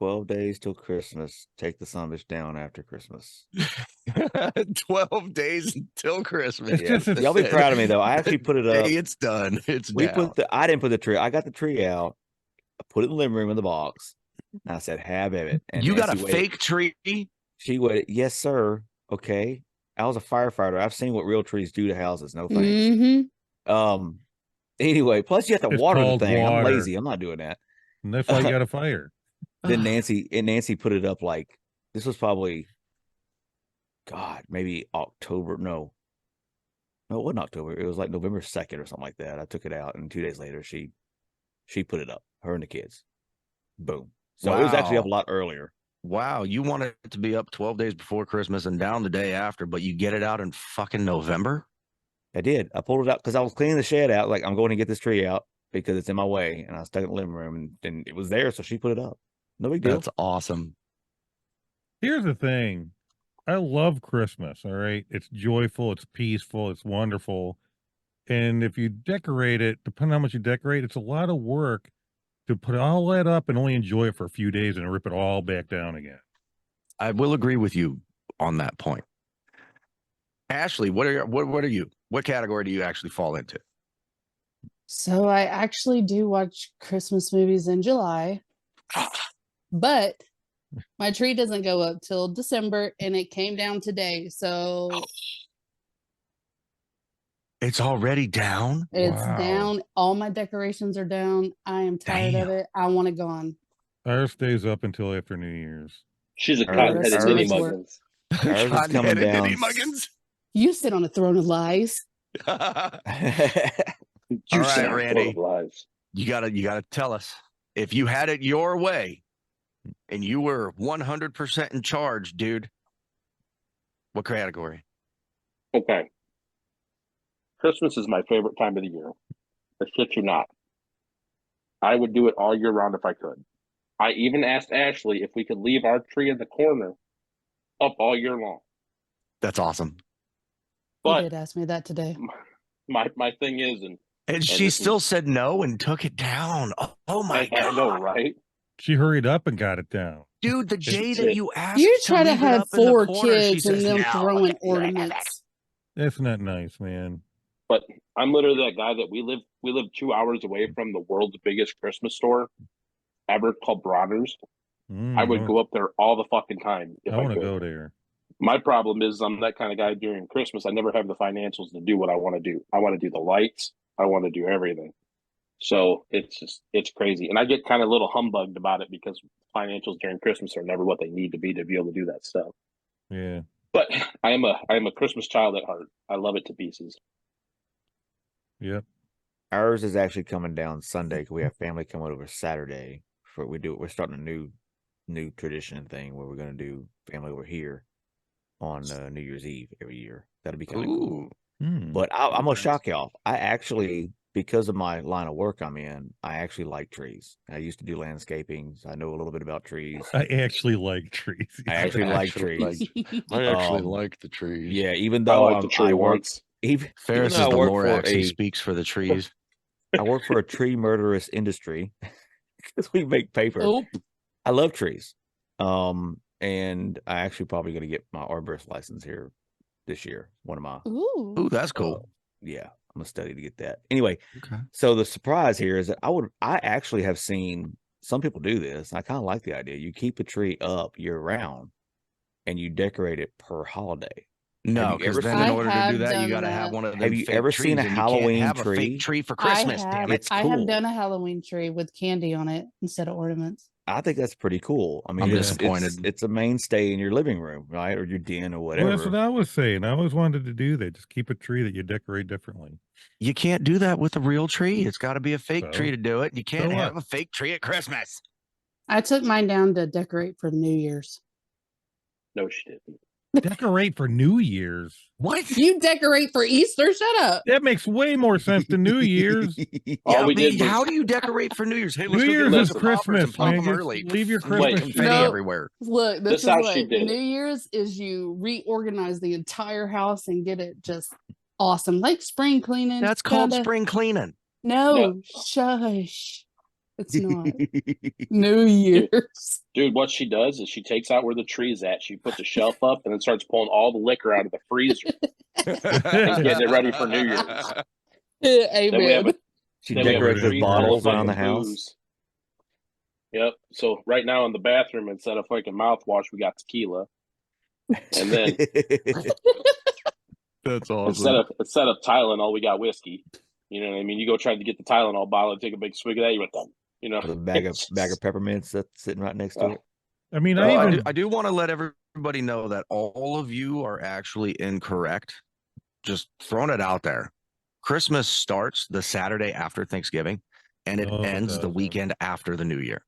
12 days till Christmas. Take the summits down after Christmas. 12 days until Christmas. It's just- Y'all be proud of me though. I actually put it up. Hey, it's done. It's We down. I didn't put the tree. I got the tree out. I put it in the living room in the box. And I said, have at it. And you got a Nancy waited. fake tree? She waited. Yes, sir. Okay. I was a firefighter. I've seen what real trees do to houses. No thanks. Mm-hmm. Anyway, plus you have to It's water the called thing. I'm water. lazy. I'm not doing that. And that's why you got a fire. Then Nancy put it up like this was probably God, maybe October. No, it wasn't October. It was like November 2nd or something like that. I took it out, and 2 days later she put it up, her and the kids. Boom. So it was actually up a Wow. lot earlier. Wow, you want it to be up 12 days before Christmas and down the day after, but you get it out in fucking November? I did. I pulled it out because I was cleaning the shed out. Like, I'm going to get this tree out because it's in my way. And I stuck it in the living room and it was there. So she put it up. No big deal. That's awesome. Here's the thing. I love Christmas, all right? It's joyful, it's peaceful, it's wonderful. And if you decorate it, depending on how much you decorate, it's a lot of work to put all that up and only enjoy it for a few days and rip it all back down again. I will agree with you on that point. Ashley, what are you? What category do you actually fall into? So I actually do watch Christmas movies in July, but my tree doesn't go up till December, and it came down today. So It's already down? it's Wow. down. All my decorations are down. I am tired of Damn. it. I want it gone. Ours stays up until after New Year's. She's a Ours- cotton-headed ours- Nitty ours- Muggins. Ours is coming Cotton-headed down. Nitty Muggins? You sit on a throne of lies. You All sound right, Randy. full of lies. You gotta tell us. If you had it your way and you were 100% in charge, dude, what category? Okay. Christmas is my favorite time of the year. I shit you not. I would do it all year round if I could. I even asked Ashley if we could leave our tree in the corner up all year long. That's awesome. You But did ask me that today. my thing is, And she this still was- said no and took it down. Oh my I God. know, right? She hurried up and got it down. Dude, the day that you asked You try to leave it have up in the 4 corner, she kids and says, them "No." throwing ornaments. That's not nice, man. But I'm literally that guy that we live 2 hours away from the world's biggest Christmas store ever called Bronner's. I would go up there all the fucking time if I I want to could. go there. My problem is I'm that kind of guy during Christmas. I never have the financials to do what I want to do. I want to do the lights. I want to do everything. So it's crazy. And I get kind of a little humbugged about it because financials during Christmas are never what they need to be able to do that stuff. Yeah. But I am a Christmas child at heart. I love it to pieces. Yep. Ours is actually coming down Sunday because we have family coming over Saturday. We're starting a new tradition thing where we're going to do family over here on New Year's Eve every year. That'll be kind of cool. Hmm. But I'm gonna shock y'all. I actually, because of my line of work I'm in, I actually like trees. I used to do landscaping, so I know a little bit about trees. I actually like trees. I actually like trees. I actually Um, like the trees. Yeah, even I though like the tree I work, once. even Ferris though is I the work Lorax. for He a- speaks for the trees. I work for a tree murderous industry because we make paper. Oh, I love trees. And I actually probably going to get my arborist license here this year. One of my ooh. Ooh, that's cool. yeah, I'm gonna study to get that. Anyway, Okay. so the surprise here is that I actually have seen some people do this. I kind of like the idea. You keep a tree up year round and you decorate it per holiday. No, you because ever then seen- in I order to have do that, you done got to have that. one of them Have you fake ever seen trees, a and you Halloween can't have a tree? fake tree for Christmas? I Damn have, it! It's I cool. have done a Halloween tree with candy on it instead of ornaments. I think that's pretty cool. I mean, I'm it's, disappointed. it's a mainstay in your living room, right, or your den or Well, that's whatever. what I was saying. I always wanted to do that. Just keep a tree that you decorate differently. You can't do that with a real tree. It's got to be a fake So? tree to do it. You can't what? have a fake tree at Christmas. I took mine down to decorate for New Year's. No, she didn't. Decorate for New Year's. What? You decorate for Easter? Shut up. That makes way more sense than New Year's. All Yeah, we but did was how do you decorate for New Year's? Hey, let's New go Year's get is some poppers Christmas, and pop man. them Just early. leave your There's Christmas confetti No. everywhere. Look, This this is how what she did New it. Year's is. You reorganize the entire house and get it just awesome, like spring cleaning. That's called kinda. spring cleaning. No, shush. It's not. New Year's. Dude, what she does is she takes out where the tree's at. She puts a shelf up and then starts pulling all the liquor out of the freezer and getting it ready for New Year's. Then we have Amen. a, She then we have a decorates with freezer full bottles of around the fucking house. booze. Yep. So right now in the bathroom, instead of fucking mouthwash, we got tequila. And then That's instead of Tylenol, we got whiskey. You know what I mean? You go try to get the Tylenol bottle and take a big swig of that, you went done. You know, With a bag of peppermints that's sitting right next to it. I mean, Well, I I do want to let everybody know that all of you are actually incorrect. Just throwing it out there. Christmas starts the Saturday after Thanksgiving, and it No, it ends the doesn't. weekend after the New Year.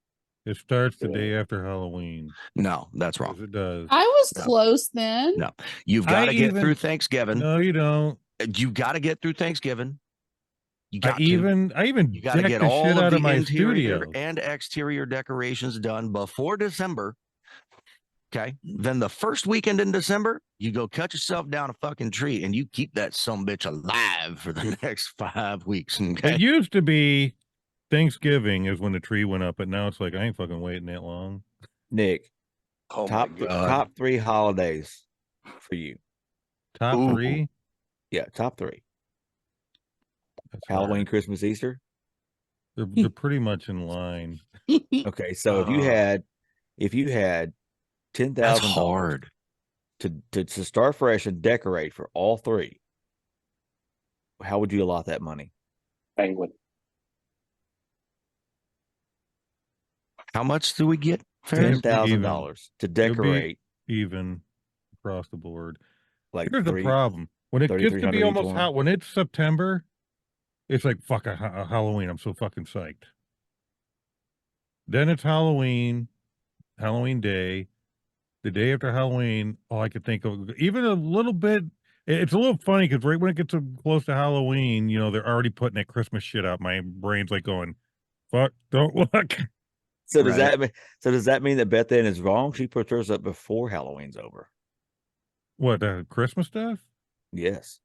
It starts the day after Halloween. No, that's Yes, wrong. it does. I was No. close then. No. You've I got to get even- through Thanksgiving. No, you don't. You got to get through Thanksgiving. You I got to. even You got to decked get the all shit of out the of my interior studio. and exterior decorations done before December. Okay. Then the first weekend in December, you go cut yourself down a fucking tree and you keep that sumbitch alive for the next 5 weeks. Okay. It used to be Thanksgiving is when the tree went up, but now it's like I ain't fucking waiting that long. Nick, Oh top my God. top 3 holidays for you. Top Ooh. 3. Yeah, top 3. That's Halloween, hard. Christmas, Easter. They're pretty much in line. Okay, so if you had That's $10,000 hard. to start fresh and decorate for all 3, how would you allot that money? Penguin. How much do we get? Ferris? $10,000 to decorate Even across the board. like Here's the problem. When it gets to 3,300 be each almost one. hot, when it's September, it's like fuck a Halloween. I'm so fucking psyched. Then it's Halloween Day. The day after Halloween, all I could think of, even a little bit, it's a little funny because right when it gets close to Halloween, you know, they're already putting that Christmas shit out. My brain's like going, fuck, don't look. So does Right. that mean that Beth Ann is wrong? She puts hers up before Halloween's over. What, Christmas stuff? Yes.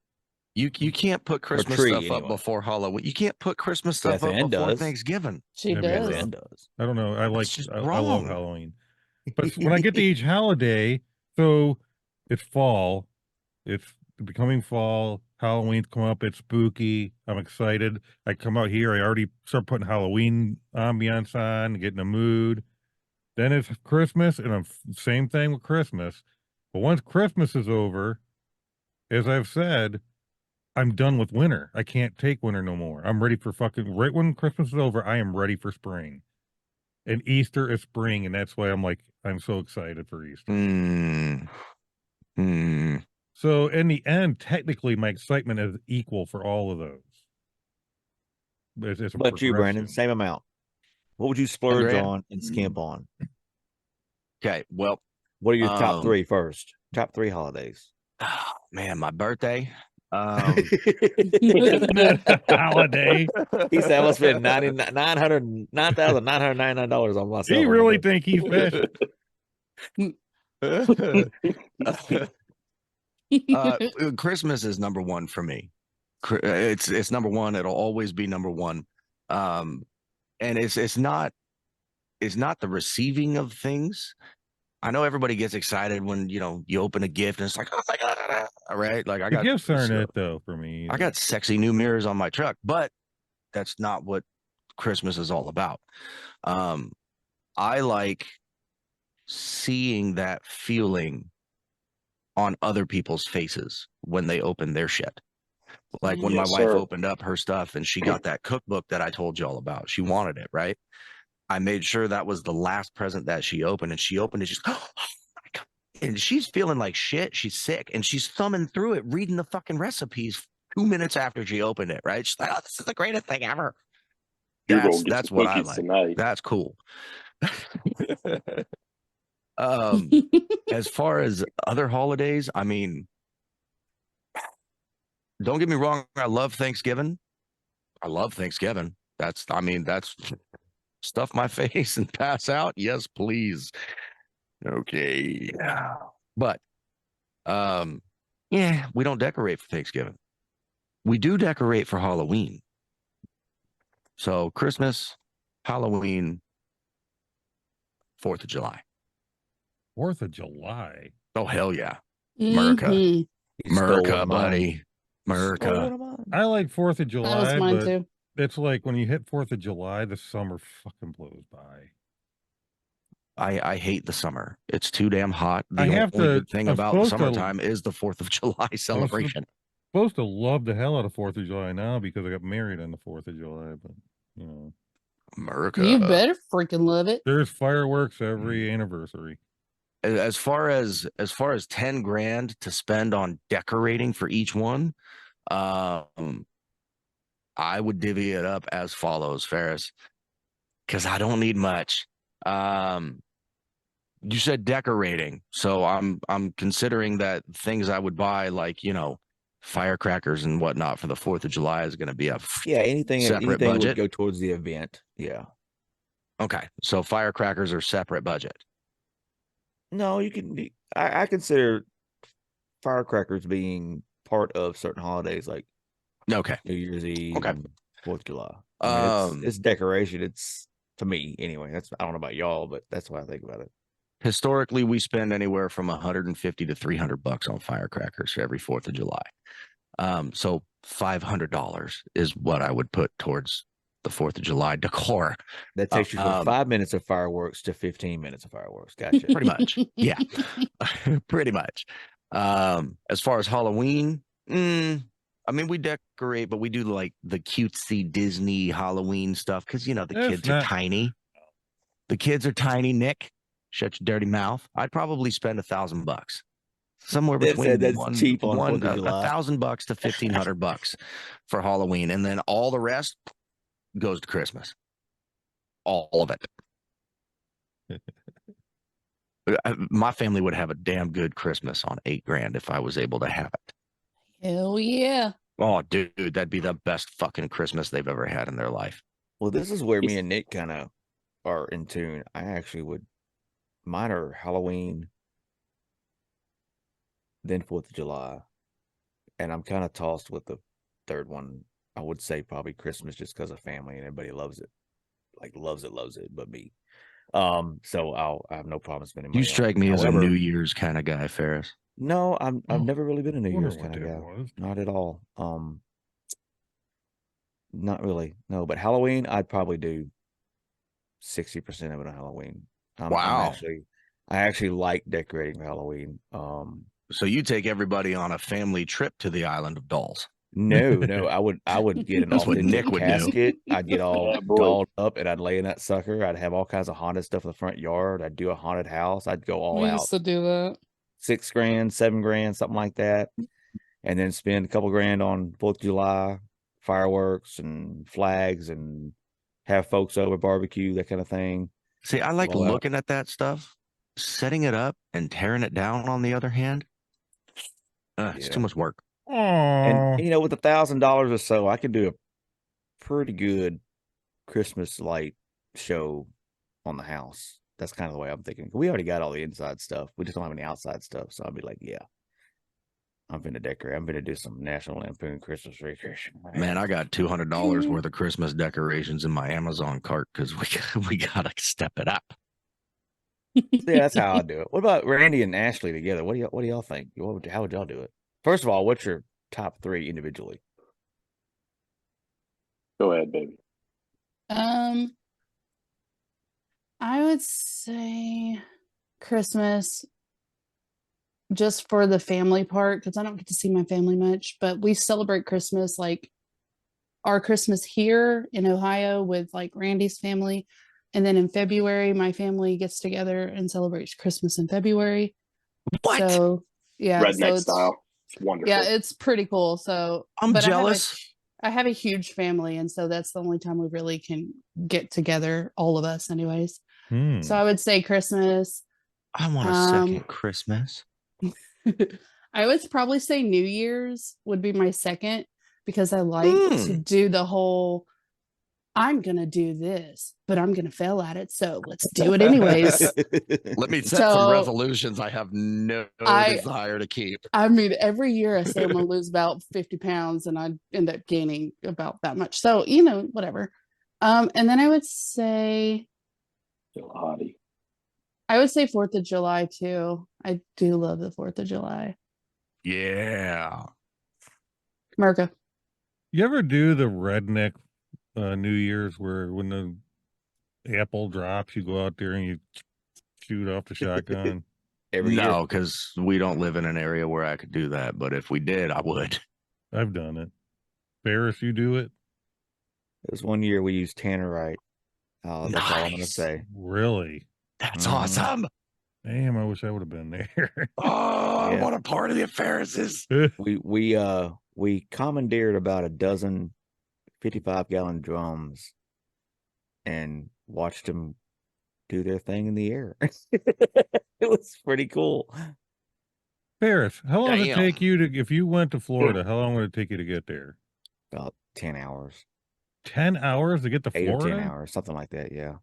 You can't put Christmas tree, stuff up anyway. before Halloween. You can't put Christmas stuff Beth up Ann before does. Thanksgiving. She Maybe does. Beth Ann does. I don't know. I like, just I love wrong. Halloween. But when I get to each holiday, so it's fall, it's becoming fall, Halloween's come up, it's spooky, I'm excited. I come out here, I already start putting Halloween ambiance on, getting a mood. Then it's Christmas, and I'm same thing with Christmas. But once Christmas is over, as I've said, I'm done with winter. I can't take winter no more. I'm ready for fucking, right when Christmas is over, I am ready for spring. And Easter is spring, and that's why I'm so excited for Easter. So in the end, technically, my excitement is equal for all of those. It's a But you, Brandon, progression. same amount. What would you splurge grand? on and skimp on? Okay. Well, What are your top Um, 3 first? Top 3 holidays. oh, man, my birthday. Holiday. He said, "I'm gonna spend $9,999 on myself." Do you on my really birthday." think he's special? Christmas is number one for me. It's number one. It'll always be number one. And it's not the receiving of things. I know everybody gets excited when you open a gift and it's like, oh my God, right? Like I The got gifts aren't it though for me. I got sexy new mirrors on my truck, but that's not what Christmas is all about. I like seeing that feeling on other people's faces when they open their shit. Like when Yes, my wife sir. opened up her stuff and she got that cookbook that I told you all about. She wanted it, right? I made sure that was the last present that she opened, and she opened it. She's, oh my God. And she's feeling like shit. She's sick, and she's thumbing through it, reading the fucking recipes 2 minutes after she opened it. Right? She's like, "Oh, this is the greatest thing ever." You're going to get That's some what I cookies like. tonight. That's cool. As far as other holidays, I mean, don't get me wrong. I love Thanksgiving. That's stuff my face and pass out. Yes, please. Okay. But, yeah, we don't decorate for Thanksgiving. We do decorate for Halloween. So Christmas, Halloween, 4th of July. 4th of July. Oh, hell yeah. America. Mhm. You stole one America, of mine. buddy. Stole one America. of mine. I like 4th of That was July, mine but too. it's like when you hit 4th of July, the summer fucking blows by. I hate the summer. It's too damn hot. I The have only to- good thing I'm about the supposed to- summertime is the 4th of July celebration. Supposed to love the hell out of 4th of July now because I got married on the 4th of July, but you know, America. You better freaking love it. there's fireworks every anniversary. As far as 10 grand to spend on decorating for each one, I would divvy it up as follows, Ferris, because I don't need much. You said decorating, so I'm considering that things I would buy, like, firecrackers and whatnot for the 4th of July is going to be a Yeah, anything separate would budget. go towards the event. Yeah. Okay, so firecrackers are separate budget. No, you can. I consider firecrackers being part of certain holidays like Okay, New Year's Eve, Okay. and 4th of July. I mean, Um, it's decoration. It's, to me anyway. That's, I don't know about y'all, but that's what I think about it. historically, we spend anywhere from 150 to $300 on firecrackers for every 4th of July. So $500 is what I would put towards the 4th of July decor. That takes you from 5 minutes of fireworks to 15 minutes of fireworks. Gotcha. Pretty much. Yeah. Pretty much. As far as Halloween, I mean, we decorate, but we do like the cutesy Disney Halloween stuff because, the kids are tiny. The kids are tiny, Nick. Shut your dirty mouth. I'd probably spend $1,000. Somewhere between that's cheap on 4th of July. $1,000 to $1,500 for Halloween. And then all the rest goes to Christmas. All of it. My family would have a damn good Christmas on $8,000 if I was able to have it. Hell yeah. Oh, dude, that'd be the best fucking Christmas they've ever had in their life. Well, this is where me and Nick kind of are in tune. I actually would. Mine are Halloween, then 4th of July, and I'm kind of tossed with the third one. I would say probably Christmas, just because of family and everybody loves it, like loves it, but me. So I have no problem spending money. You strike me as a New Year's kind of guy, Ferris. No, I've never really been a New Wonder Year's what kind of that guy. was. Not at all. Not really. No, but Halloween, I'd probably do 60% of it on Halloween. Wow. I actually like decorating for Halloween. So you take everybody on a family trip to the Island of Dolls. No, I would get an That's what authentic Nick would do. casket. I'd get all Yeah, boy. dolled up and I'd lay in that sucker. I'd have all kinds of haunted stuff in the front yard. I'd do a haunted house. I'd go all We out. used to do that. $6,000, $7,000, something like that. And then spend a couple grand on 4th of July, fireworks and flags, and have folks over, barbecue, that kind of thing. See, I like All out. looking at that stuff. Setting it up and tearing it down, on the other hand, it's too much work. And with $1,000 or so, I could do a pretty good Christmas light show on the house. That's kind of the way I'm thinking. We already got all the inside stuff. We just don't have any outside stuff. So I'll be like, yeah, I'm gonna decorate. I'm gonna do some National Lampoon Christmas Vacation. Man, I got $200 worth of Christmas decorations in my Amazon cart because we gotta step it up. Yeah, that's how I do it. What about Randy and Ashley together? What do y'all think? How would y'all do it? First of all, what's your top 3 individually? Go ahead, baby. I would say Christmas, just for the family part, because I don't get to see my family much, but we celebrate Christmas, like our Christmas here in Ohio with like Randy's family. And then in February, my family gets together and celebrates Christmas in February. What? So yeah, so Redneck it's style. It's wonderful. yeah, it's pretty cool. So I'm but jealous. I have a huge family, and so that's the only time we really can get together, all of us, anyways. So I would say Christmas. I want a second Christmas. I would probably say New Year's would be my second because I like to do the whole I'm gonna do this, but I'm gonna fail at it. So let's do it anyways. Let me set some So, resolutions I have no I- desire to keep. I mean, every year I say I'm gonna lose about 50 pounds and I end up gaining about that much. So, whatever. And then I would say Still a hottie. 4th of July too. I do love the 4th of July. Yeah. America. You ever do the redneck New Year's where when the apple drops, you go out there and you shoot off the shotgun? Every year. No, because we don't live in an area where I could do that. But if we did, I would. I've done it. Ferris, you do it? It was one year we used tannerite. Oh, that's all I'm gonna Nice. say. Really? That's Mhm. awesome. Damn, I wish I would have been there. Oh, I Yeah. want a part of the Ferrises. We commandeered about a dozen 55-gallon drums and watched them do their thing in the air. It was pretty cool. Ferris, how long does it Damn. take you to, if you went to Florida, how long would it take you to get there? About 10 hours, 10 hours to get to 8 or 10 Florida? hours, something like that. Yeah.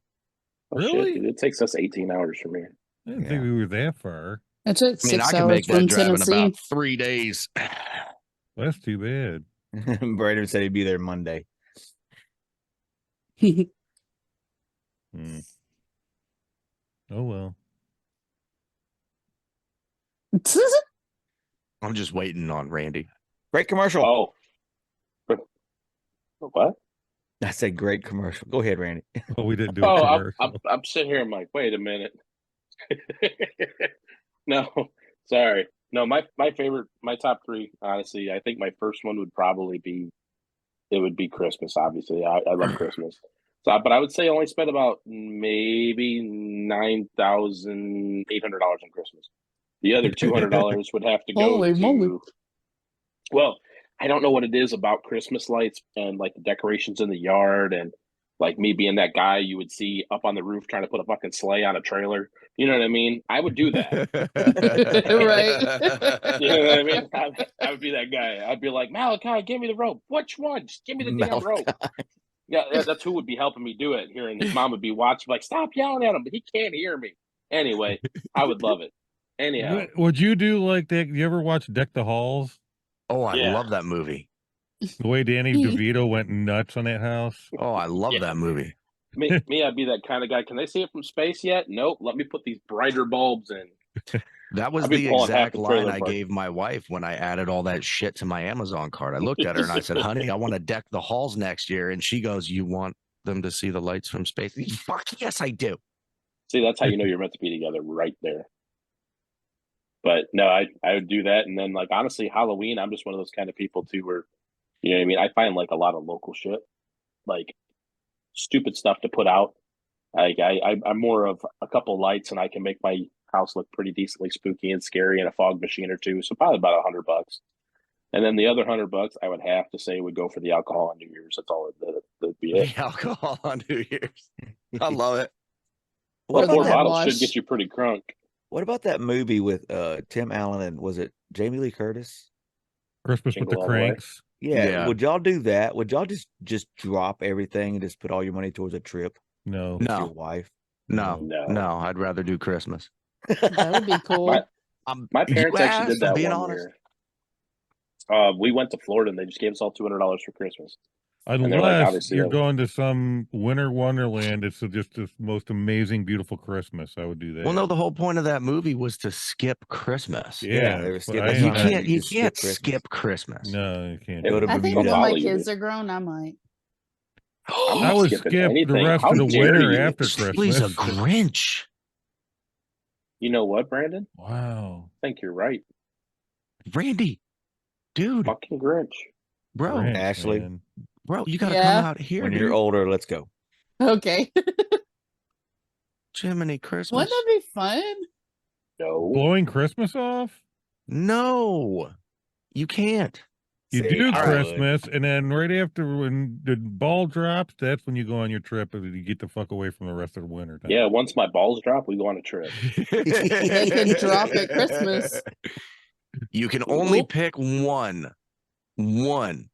Oh, shit, Really? dude, it takes us 18 hours from here. I didn't Yeah. think we were that far. It took I mean, 6 I can hours make that from drive in Tennessee. about 3 days. Well, that's too bad. Brandon said he'd be there Monday. Hmm. Oh, well. I'm just waiting on Randy. Great commercial. Oh. What? I said great commercial. Go ahead, Randy. Oh, we didn't do a Oh, commercial. I'm sitting here. I'm like, wait a minute. No, sorry. No, my favorite, my top three. Honestly, I think my first one would probably be. It would be Christmas. Obviously, I love Christmas. So, but I would say I only spent about maybe $9,800 on Christmas. The other $200 would have to go Holy to. moly. Well, I don't know what it is about Christmas lights and like the decorations in the yard and like me being that guy you would see up on the roof trying to put a fucking sleigh on a trailer. You know what I mean? I would do that. Right. You know what I mean? I would be that guy. I'd be like, Malachi, give me the rope. Which one? Just give me the damn rope. Yeah, that's who would be helping me do it here. And his mom would be watching, like, stop yelling at him, but he can't hear me. Anyway, I would love it. Anyhow, Would you do like that? You ever watch Deck the Halls? Oh, I Yeah. love that movie. The way Danny DeVito went nuts on that house? Oh, I love Yeah. that movie. me, I'd be that kind of guy. Can they see it from space yet? Nope. Let me put these brighter bulbs in. That was I'll be the pulling half exact the line trailer I park. gave my wife when I added all that shit to my Amazon cart. I looked at her and I said, honey, I want to deck the halls next year. And she goes, you want them to see the lights from space? Fuck yes, I do. See, that's how you know you're meant to be together right there. But no, I would do that. And then, like, honestly, Halloween, I'm just one of those kind of people too where, you know what I mean? I find like a lot of local shit, like stupid stuff to put out. Like I'm more of a couple lights and I can make my house look pretty decently spooky and scary and a fog machine or two. So probably about $100. And then the other $100 I would have to say would go for the alcohol on New Year's. That's all that'd be it. The alcohol on New Year's. I love it. What Or the Four about head that? bottles should wash. get you pretty crunk. What about that movie with Tim Allen and was it Jamie Lee Curtis? Christmas with the Jingle all the way. Cranks. Yeah. Yeah. Would y'all do that? Would y'all just drop everything and just put all your money towards a trip No. with your No, wife? no, No. no. I'd rather do Christmas. That would be cool. My parents You actually did asked, that I'm being one honest. year. We went to Florida and they just gave us all $200 for Christmas. they're like, Unless obviously, you're yeah. going to some winter wonderland, it's just the most amazing, beautiful Christmas. I would do that. Well, no, the whole point of that movie was to skip Christmas. yeah, they were but skipping. I That's ain't You why not- can't. You just skip can't Christmas. skip Christmas. No, you can't. It do would've that. I think Bermuda. when my Follow you, kids dude. are grown, I might. I'm I not would skipping skip the anything. rest How of the dare winter you? after He's a Christmas. Grinch, You know what, Brandon? Wow. I think you're right. Randy, dude, Fucking Grinch. bro, Grinch, Ashley. man. bro. You got to Yeah. come out here, When dude. you're older, let's go. Okay. Jiminy Christmas. Wouldn't that be fun? No. Blowing Christmas off? No, you can't. You See, do I would. Christmas, and then right after when the ball drops, that's when you go on your trip and you get the fuck away from the rest of the winter time. Yeah, once my balls drop, we go on a trip. They can drop at Christmas. You can only Nope. pick one One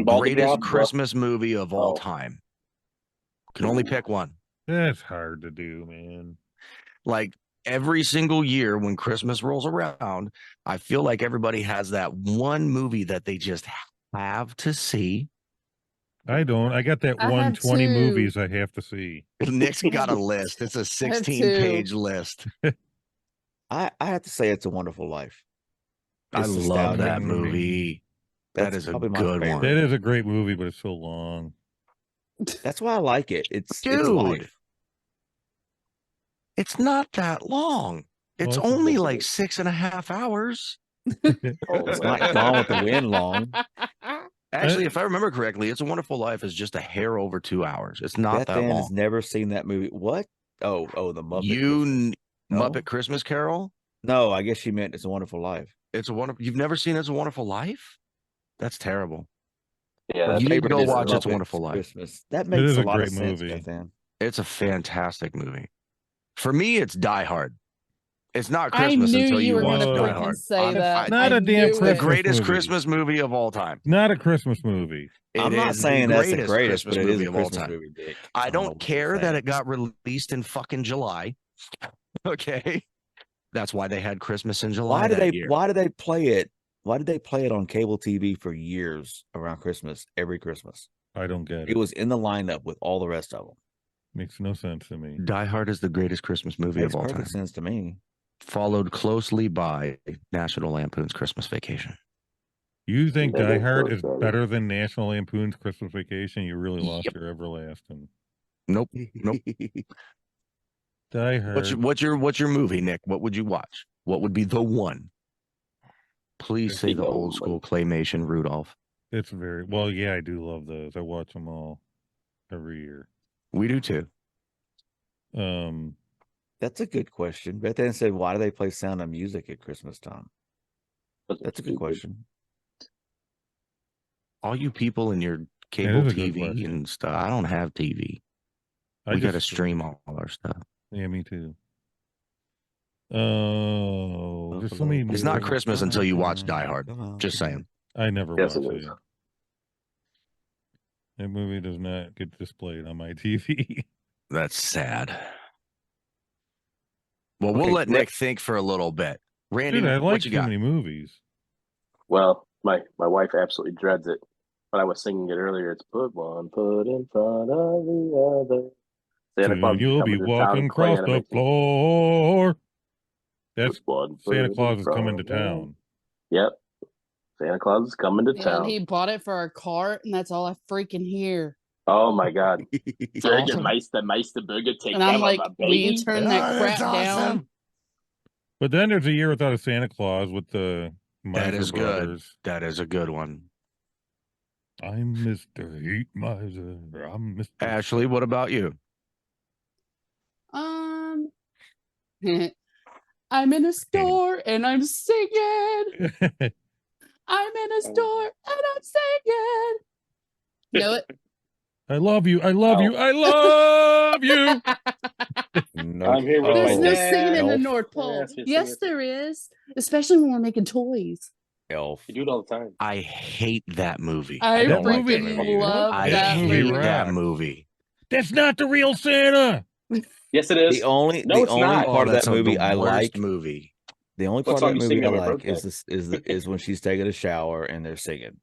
ball to greatest drop. Christmas movie of all Oh. time. Can only pick one. That's hard to do, man. Like every single year when Christmas rolls around, I feel like everybody has that one movie that they just have to see. I don't. I got that I have 120 two. movies I have to see. Nick's got a list. It's a I have 16-page list. I have to say it's a Wonderful Life. I It's love nostalgic. that movie. That That's is a probably my good favorite. one. That is a great movie, but it's so long. That's why I like it. It's Dude. life. It's not that long. It's it's only a- like 6.5 hours. Oh, It's man. not Gone with the Wind long. Actually, if I remember correctly, It's a Wonderful Life is just a hair over 2 hours. It's not that fan long. has never seen that movie. What? Oh, the Muppet. You Christmas. No? Muppet Christmas Carol? No, I guess she meant It's a Wonderful Life. It's a wonderful. You've never seen It's a Wonderful Life? That's terrible. Yeah, Her that's You need to favorite go is The watch It's a Muppets Wonderful Life. Christmas. That makes is a a lot of great sense, movie. Bethan. It's a fantastic movie. For me, it's Die Hard. It's not I Christmas knew until you you were watch gonna Oh. Die freaking Hard. say that. Not I a damn knew The Christmas it. greatest movie. Christmas movie of all time. Not a Christmas movie. I'm It not is saying the that's the greatest greatest, Christmas but it movie is a of all Christmas time. movie, Dick. I don't know don't what you're care that saying. it got released in fucking July. Okay. That's why they had Christmas in July that year. Why did they play it? Why did they play it on cable TV for years around Christmas, every Christmas? I don't get It it. was in the lineup with all the rest of them. Makes no sense to me. Die Hard is the greatest Christmas movie Makes of all perfect time. sense to me. Followed closely by National Lampoon's Christmas Vacation. You think That Die is Hard so is funny. better than National Lampoon's Christmas Vacation? You really lost Yep. your everlasting. Nope. Die Hard. What's your movie, Nick? What would you watch? What would be the one? Please say the old school claymation Rudolph. It's very well. Yeah, I do love those. I watch them all every year. We do too. That's a good question. Bethan said, why do they play Sound of Music at Christmas time? That's a good question. All you people in your cable is a good TV question. and stuff. I don't have TV. I We got to just stream all our stuff. Yeah, me too. Oh, there's so many. It's not movies. Christmas until you watch Die Hard. Just saying. I never Yes, watch it it. is. That movie does not get displayed on my TV. That's sad. Well, we'll Okay, let Nick think for a little bit. Randy, Dude, I what like you too got? many movies. Well, my wife absolutely dreads it. But I was singing it earlier. It's put one foot in front of the other. Santa Claus Soon is you'll coming be to town walking and clay across the animation. floor. That's Put one foot Santa in Claus is coming to front of- town. Yep. Santa Claus is coming to And town. he bought it for our cart, and that's all I freaking hear. Oh my God. awesome. Meisterburger, take And I'm care like, of a will you baby. turn that crap down? But then there's a year without a Santa Claus with the That Miser is good. Brothers. That is a good one. I'm Mr. Heat Miser. I'm Mr. Ashley, what about you? I'm in a store and I'm singing. I'm in a store and I'm singing. Know it? I love you. I love you. I love you. No. I'm here with There's my no dad. singing in the Elf. North Yeah, Pole. that's your Yes, singer. there is. Especially when we're making toys. Elf. You do it all the time. I hate that movie. I don't like that freaking movie either. love I that hate movie. that rocks. movie. That's not the real Santa. Yes, it is. The only No, it's not. part of that's that movie the I worst like. movie. The only What part of song that you sing movie I on my like is birthday? is when she's taking a shower and they're singing,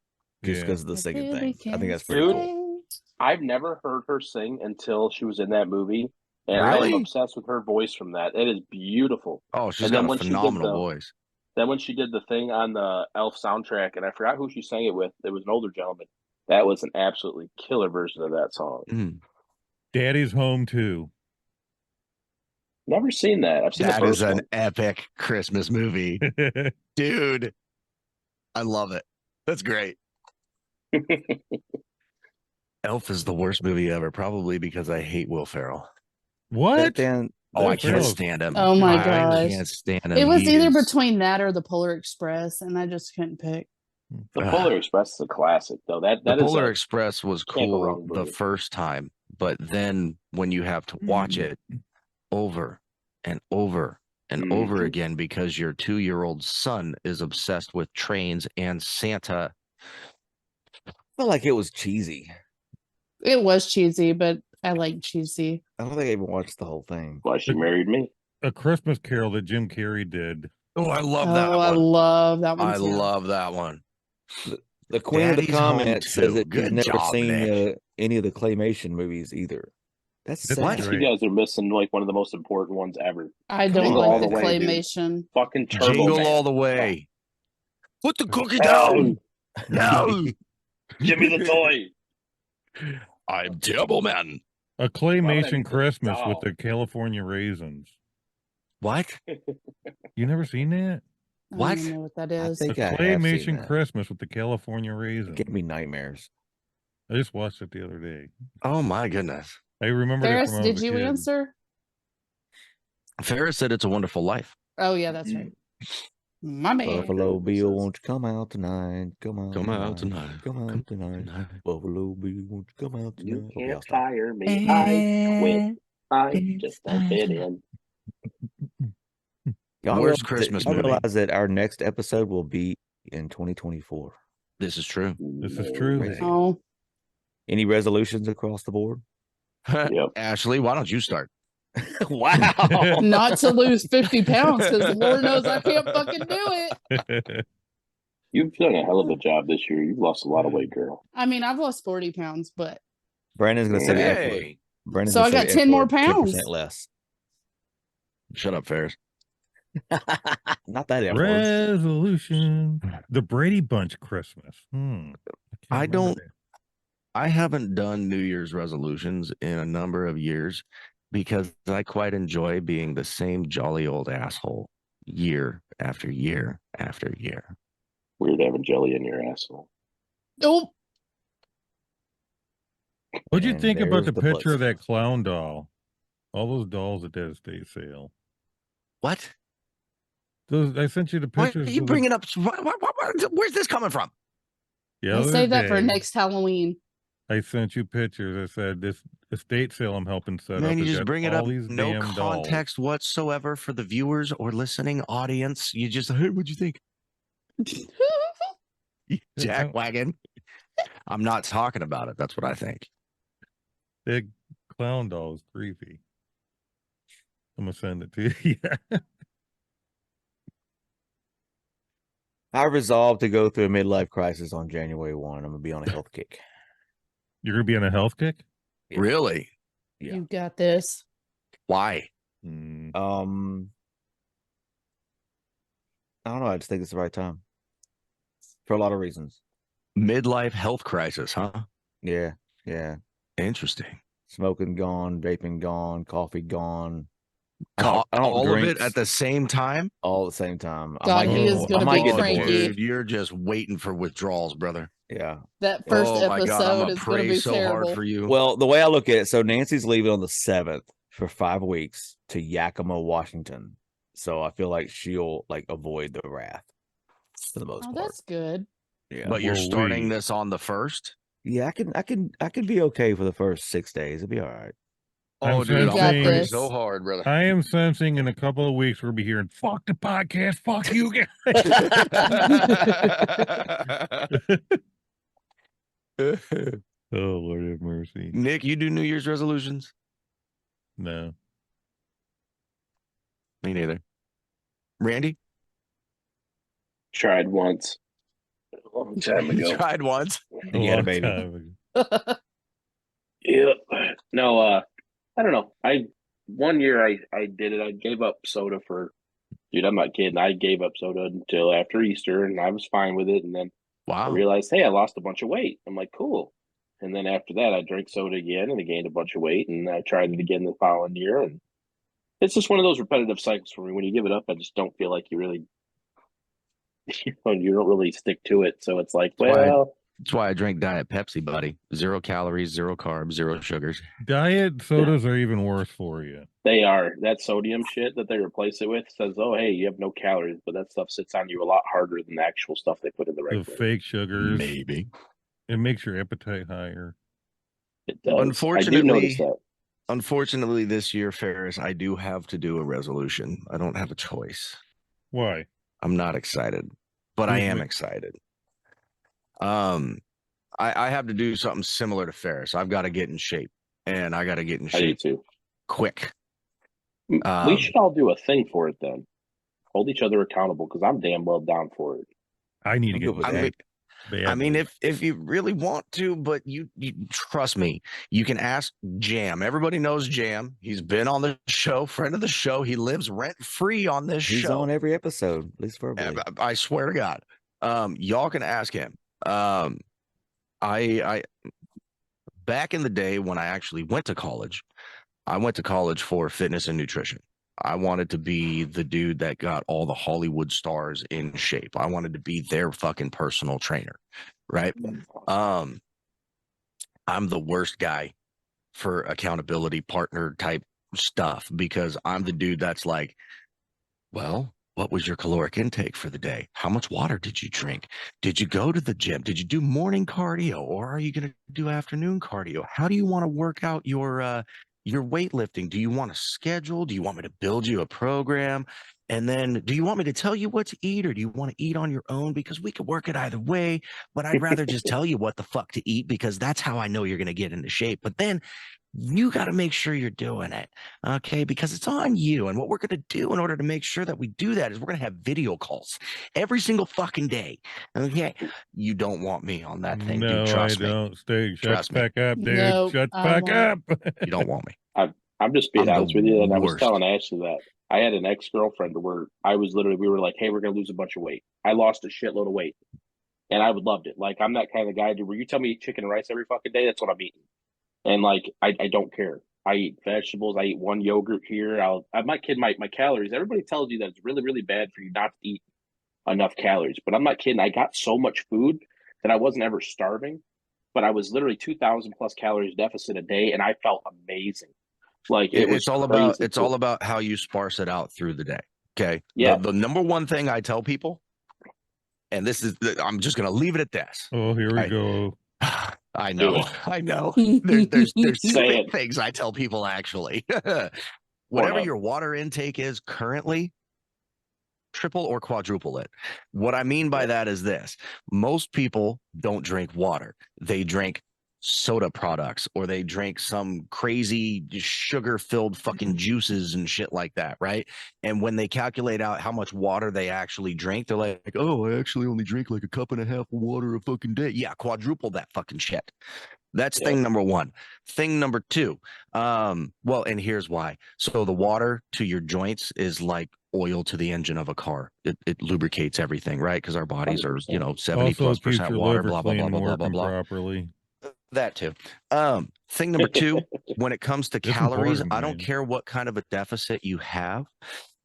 just Yeah. because of the singing Really thing. I think that's can't pretty Dude. cool. say. I've never heard her sing until she was in that movie. And I Really? am obsessed with her voice from that. It is beautiful. Oh, she's And got then a when she did phenomenal the- voice. Then when she did the thing on the Elf soundtrack, and I forgot who she sang it with, it was an older gentleman. That was an absolutely killer version of that song. Mm. Daddy's home too. Never seen that. I've seen That the is first an one. epic Christmas movie. Dude, I love it. That's great. Elf is the worst movie ever, probably because I hate Will Ferrell. What? Dan, Oh, I That can't feels- stand him. Oh my I gosh. can't stand him. It was He either is- between that or the Polar Express, and I just couldn't pick. The Ugh. Polar Express is a classic, though. That The is Polar a Express was can't go cool wrong the movie. first time, but then when you have to watch it over and over and over Mhm. again because your 2-year-old son is obsessed with trains and Santa. I felt like it was cheesy. It was cheesy, but I like cheesy. I don't think I even watched the whole thing. Why she married me. A Christmas Carol that Jim Carrey did. Oh, I love Oh, that I one. love that one I too. love that one. The queen of the Daddy's home comments says too. that Good you've never job, seen Nick. any of the claymation movies either. That's That's sad. great. You guys are missing like one of the most important ones ever. I Come don't Jingle like All the the Way, dude. claymation. Fucking Turbo Jingle Man. all the way. Put the cookie Oh, down. No. give me the toy. I'm Turbo Man. A Well, claymation that- Christmas with oh. the California raisins. What? You never seen that? I What? don't even know what that I is. A think I have seen claymation that. Christmas with the California It raisins. gave me nightmares. I just watched it the other day. Oh my goodness. I remembered it Ferris, from when I was did a you kid. answer? Ferris said it's a wonderful life. Oh yeah, that's right. My man. Buffalo Bill, won't you come out tonight? Come out Come tonight. out tonight. Come out Come tonight. tonight. Buffalo Bill, won't you come out You tonight? Okay, I'll can't stop. fire me. I quit. I just don't fit in. Y'all Worst realize Christmas y'all movie. realize that our next episode will be in 2024. This is true. This is true. Crazy. Oh, Any resolutions across the board? Yep. Ashley, why don't you start? Wow. not to lose 50 pounds because Lord knows I can't fucking do it. You've done a hell of a job this year. You've lost a lot of weight, girl. I mean, I've lost 40 pounds, but Brandon's gonna say the F word. Hey. Brandon's So gonna I say got the 10 F more word, pounds. 10% less. Shut up, Ferris. Not that F word. Resolution. The Brady Bunch Christmas. Can't I remember don't- that. I haven't done New Year's resolutions in a number of years because I quite enjoy being the same jolly old asshole year after year after year. Weird having jelly in your asshole. oh, What'd you And think about there's the the picture of butt that clown doll? All those dolls at that estate sale. What? Those I sent you the Why are pictures. you of the- bringing up? Where's this coming from? the we'll other save that for day, next Halloween. I sent you pictures. I said this estate sale I'm helping set Man, up. you has just got bring it all up. these No damn context whatsoever for the viewers or listening audience. You just, hey, what'd you think? You jackwagon. I'm not talking about it. That's what I think. Big clown doll is creepy. I'm gonna send it to you. Yeah. I resolved to go through a midlife crisis on January 1. I'm gonna be on a health kick. You're gonna be on a health kick? Yeah. Really? Yeah. You got this. Why? Mm. I don't know. I just think it's the right time for a lot of reasons. Midlife health crisis, huh? Yeah, yeah. Interesting. Smoking gone, vaping gone, coffee gone. All of drink it at the same time? all at the same time. God, he is I gonna might be get cranky. divorced. Dude, you're just waiting for withdrawals, brother. Yeah. That first Oh my God, I'm episode gonna is going to pray be so terrible. hard for you. Well, the way I look at it, so Nancy's leaving on the 7th for 5 weeks to Yakima, Washington. So I feel like she'll like avoid the wrath for the most Oh, part. that's good. Yeah. But you're Well, starting we- this on the 1st? Yeah, I can be okay for the first 6 days. It'll be all right. I'm Oh, dude, I'm got gonna pray this. so hard, brother. I am sensing in a couple of weeks we'll be hearing "fuck the podcast, fuck you guys." Oh Lord have mercy. Nick, you do New Year's resolutions? No. Me neither. Randy? Tried once. A long time You ago. tried once. And you had a long baby. time ago. Yep. No, I don't know. One year I did it. I gave up soda for, dude, I'm not kidding. I gave up soda until after Easter and I was fine with it. And then I Wow. realized, hey, I lost a bunch of weight. I'm like, cool. And then after that, I drank soda again and I gained a bunch of weight. And I tried it again the following year. And it's just one of those repetitive cycles for me. When you give it up, I just don't feel like you really, you don't really stick to it. So it's like, That's why well, That's why I drink Diet Pepsi, buddy. 0 calories, 0 carbs, 0 sugars. Diet sodas are even worse for you. They are. That sodium shit that they replace it with says, "Oh, hey, you have no calories," but that stuff sits on you a lot harder than the actual stuff they put in the The regular. fake sugars. Maybe. It makes your appetite higher. It does. I do Unfortunately, notice that. Unfortunately, this year, Ferris, I do have to do a resolution. I don't have a choice. Why? I'm not excited, but I am excited. I have to do something similar to Ferris. I've got to get in shape, and I got to get in I do shape too. quick. We should all do a thing for it then. Hold each other accountable because I'm damn well down for it. I need to I'm get good with in I shape. mean, I mean, if you really want to, but you trust me, you can ask Jam. Everybody knows Jam. He's been on the show, friend of the show. He lives rent free on this He's show. on every episode, at least verbally. I swear to God. Y'all can ask him. I back in the day when I actually went to college, I went to college for fitness and nutrition. I wanted to be the dude that got all the Hollywood stars in shape. I wanted to be their fucking personal trainer, right? I'm the worst guy for accountability partner type stuff because I'm the dude that's like, well, what was your caloric intake for the day? How much water did you drink? Did you go to the gym? Did you do morning cardio or are you going to do afternoon cardio? How do you want to work out your weightlifting? Do you want a schedule? Do you want me to build you a program? And then do you want me to tell you what to eat or do you want to eat on your own? Because we could work it either way, but I'd rather just tell you what the fuck to eat because that's how I know you're going to get into shape. But then you got to make sure you're doing it, okay? Because it's on you. And what we're going to do in order to make sure that we do that is we're going to have video calls every single fucking day, okay? You don't want me on that thing, No, dude. Trust I me. don't. Stay. Shut Trust the me. fuck up, dude. Nope, Shut the I fuck won't. up. You don't want me. I'm just being I'm the honest with you, and I was worst. telling Ashley that I had an ex-girlfriend where I was literally, we were like, "Hey, we're gonna lose a bunch of weight." I lost a shitload of weight, and I would loved it. Like I'm that kind of guy, dude. Where you tell me to eat chicken and rice every fucking day, that's what I'm eating, and like I don't care. I eat vegetables. I eat one yogurt here. My kid, my calories. Everybody tells you that it's really really bad for you not to eat enough calories, but I'm not kidding. I got so much food that I wasn't ever starving, but I was literally 2,000 plus calories deficit a day, and I felt amazing. Like it was It's all crazy. about it's all about how you sparse it out through the day. Okay. Yeah. The number one thing I tell people, and this is I'm just gonna leave it at this. Oh, here we go. I Do know, it. I know. There's Say two it. things I tell people actually. One Whatever of your water intake is currently, triple or quadruple it. What I mean by that is this: most people don't drink water; they drink soda products or they drink some crazy sugar-filled fucking juices and shit like that, right? And when they calculate out how much water they actually drink, they're like, "Oh, I actually only drink like a cup and a half of water a fucking day." Yeah, quadruple that fucking shit. That's thing number one. Thing number two, well, and here's why. So the water to your joints is like oil to the engine of a car. It lubricates everything, right? Because our bodies are, 70 Also plus keeps percent your water, liver blah, blah, clean blah, and blah, blah, blah, working blah. properly. That too. Thing number two, when it comes to It's calories, important, I don't man. care what kind of a deficit you have.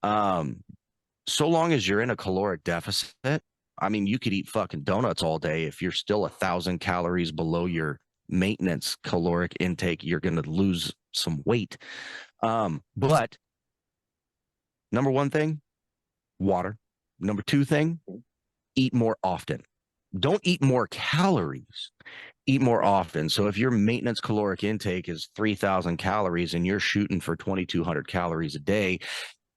So long as you're in a caloric deficit, I mean, you could eat fucking donuts all day. If you're still 1,000 calories below your maintenance caloric intake, you're going to lose some weight. But number one thing, water. Number two thing, eat more often. Don't eat more calories. Eat more often. So if your maintenance caloric intake is 3,000 calories and you're shooting for 2,200 calories a day,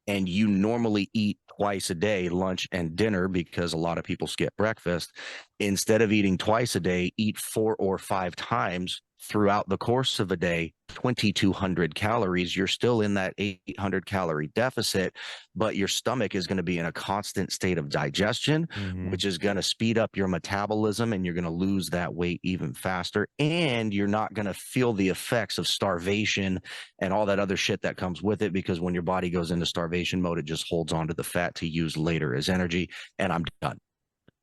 and you normally eat twice a day, lunch and dinner, because a lot of people skip breakfast, instead of eating twice a day, eat 4 or 5 times throughout the course of a day, 2,200 calories. You're still in that 800 calorie deficit, but your stomach is going to be in a constant state of digestion, which is going to speed up your metabolism, and you're going to lose that weight even faster. And you're not going to feel the effects of starvation and all that other shit that comes with it, because when your body goes into starvation mode, it just holds onto the fat to use later as energy. And I'm done.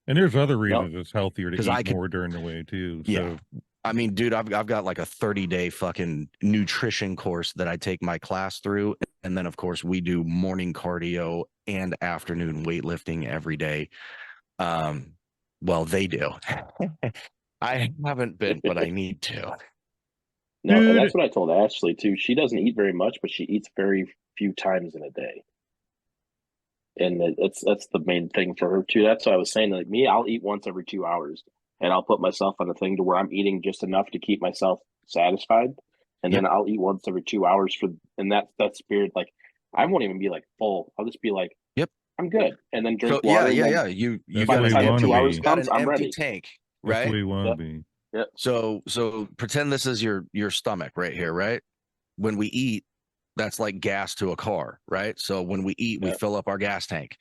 And there's other reasons it's healthier to 'Cause eat I could- more during the way too. Yeah. So I mean, dude, I've got like a 30-day fucking nutrition course that I take my class through. And then, of course, we do morning cardio and afternoon weightlifting every day. Well, they do. I haven't been, but I need to. No, and Dude. that's what I told Ashley too. She doesn't eat very much, but she eats very few times in a day. And that's the main thing for her too. That's what I was saying. Like me, I'll eat once every 2 hours, and I'll put myself on a thing to where I'm eating just enough to keep myself satisfied, and Yep. then I'll eat once every 2 hours and that spirit. Like I won't even be like full. I'll just be like, Yep. I'm good, and then drink So water. yeah. and then You That's by got the what an you time wanna 2 hours be. got comes, an I'm empty ready. tank, That's right? what you want Yep. to be. Yep. So pretend this is your stomach right here, right? When we eat, that's like gas to a car, right? So when we eat, we Yep. fill up our gas tank.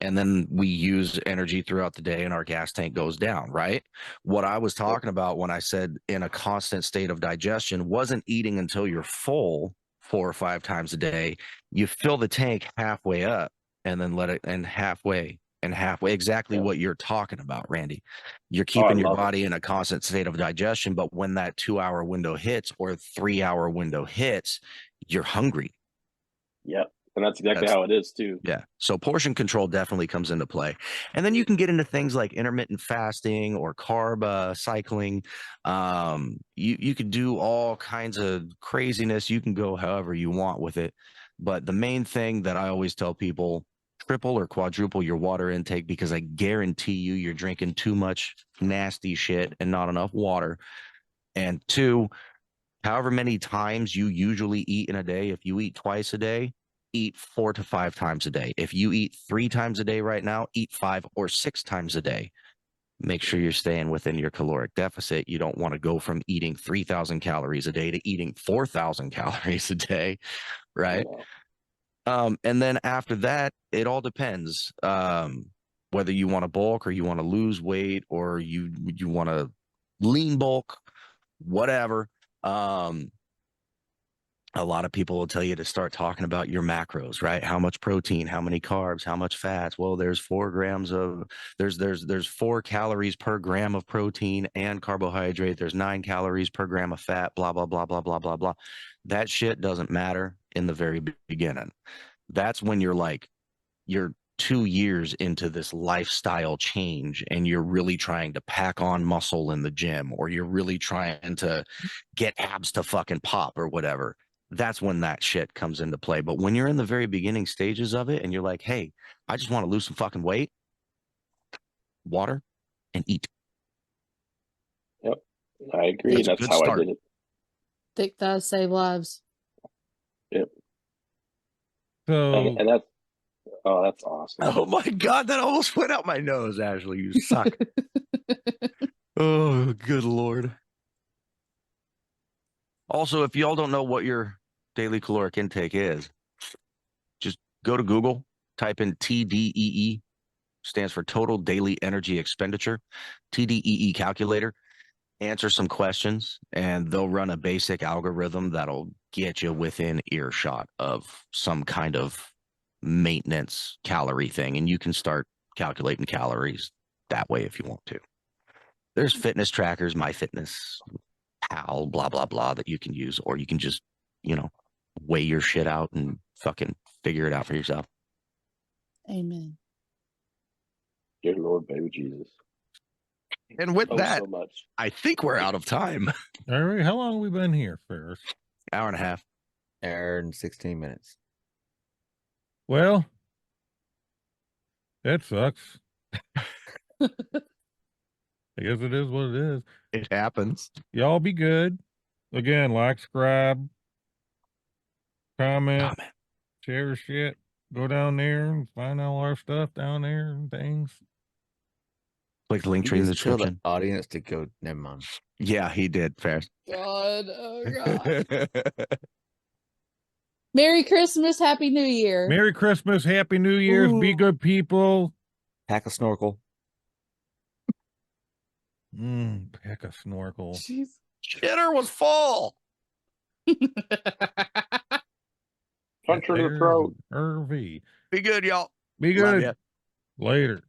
And then we use energy throughout the day and our gas tank goes down, right? What I was talking about when I said in a constant state of digestion wasn't eating until you're full 4 or 5 times a day. You fill the tank halfway up and then let it and halfway exactly Yep. what you're talking about, Randy. You're Oh, I keeping your love it. body in a constant state of digestion, but when that 2-hour window hits or 3-hour window hits, you're hungry. Yep. And that's exactly That's- how it is too. Yeah. So portion control definitely comes into play. And then you can get into things like intermittent fasting or carb cycling. You could do all kinds of craziness. You can go however you want with it. But the main thing that I always tell people, triple or quadruple your water intake, because I guarantee you're drinking too much nasty shit and not enough water. And 2, however many times you usually eat in a day, if you eat twice a day, eat 4 to 5 times a day. If you eat 3 times a day right now, eat 5 or 6 times a day. Make sure you're staying within your caloric deficit. You don't want to go from eating 3,000 calories a day to eating 4,000 calories a day, right? And then after that, it all depends. Whether you want to bulk or you want to lose weight or you want to lean bulk, whatever. A lot of people will tell you to start talking about your macros, right? How much protein, how many carbs, how much fats. Well, there's 4 grams of there's 4 calories per gram of protein and carbohydrate. There's 9 calories per gram of fat, blah, blah, blah, blah, blah, blah, blah. That shit doesn't matter in the very beginning. That's when you're 2 years into this lifestyle change and you're really trying to pack on muscle in the gym, or you're really trying to get abs to fucking pop or whatever. That's when that shit comes into play. But when you're in the very beginning stages of it and you're like, hey, I just want to lose some fucking weight, water and eat. Yep. I agree. That's a That's good how start. I did it. Thick thighs save lives. Yep. So And that's awesome. Oh my God, that almost went out my nose, Ashley. You suck. Oh, good Lord. Also, if y'all don't know what your daily caloric intake is, just go to Google, type in TDEE, stands for Total Daily Energy Expenditure, TDEE calculator, answer some questions, and they'll run a basic algorithm that'll get you within earshot of some kind of maintenance calorie thing. And you can start calculating calories that way if you want to. There's fitness trackers, MyFitnessPal, blah, blah, blah, that you can use, or you can just, weigh your shit out and fucking figure it out for yourself. Amen. Dear Lord, baby Jesus. And with that, so much. I think we're out of time. all right, how long have we been here, Ferris? Hour and a half. Hour and 16 minutes. Well, that sucks. I guess it is what it is. It happens. Y'all be good. Again, like, subscribe, comment, share shit. Go down there and find all our stuff down there and things. Click the link You tree in the just tell the description. audience to go. Never mind. Yeah, he did. Fair. God, oh God. Merry Christmas, Happy New Year. Merry Christmas, Happy New Year's, be Ooh. good people. Pack a snorkel. Pack a snorkel. Jeez. Shitter was full. Punch her in the throat. RV. Be good, y'all. Be Love good. ya. Later.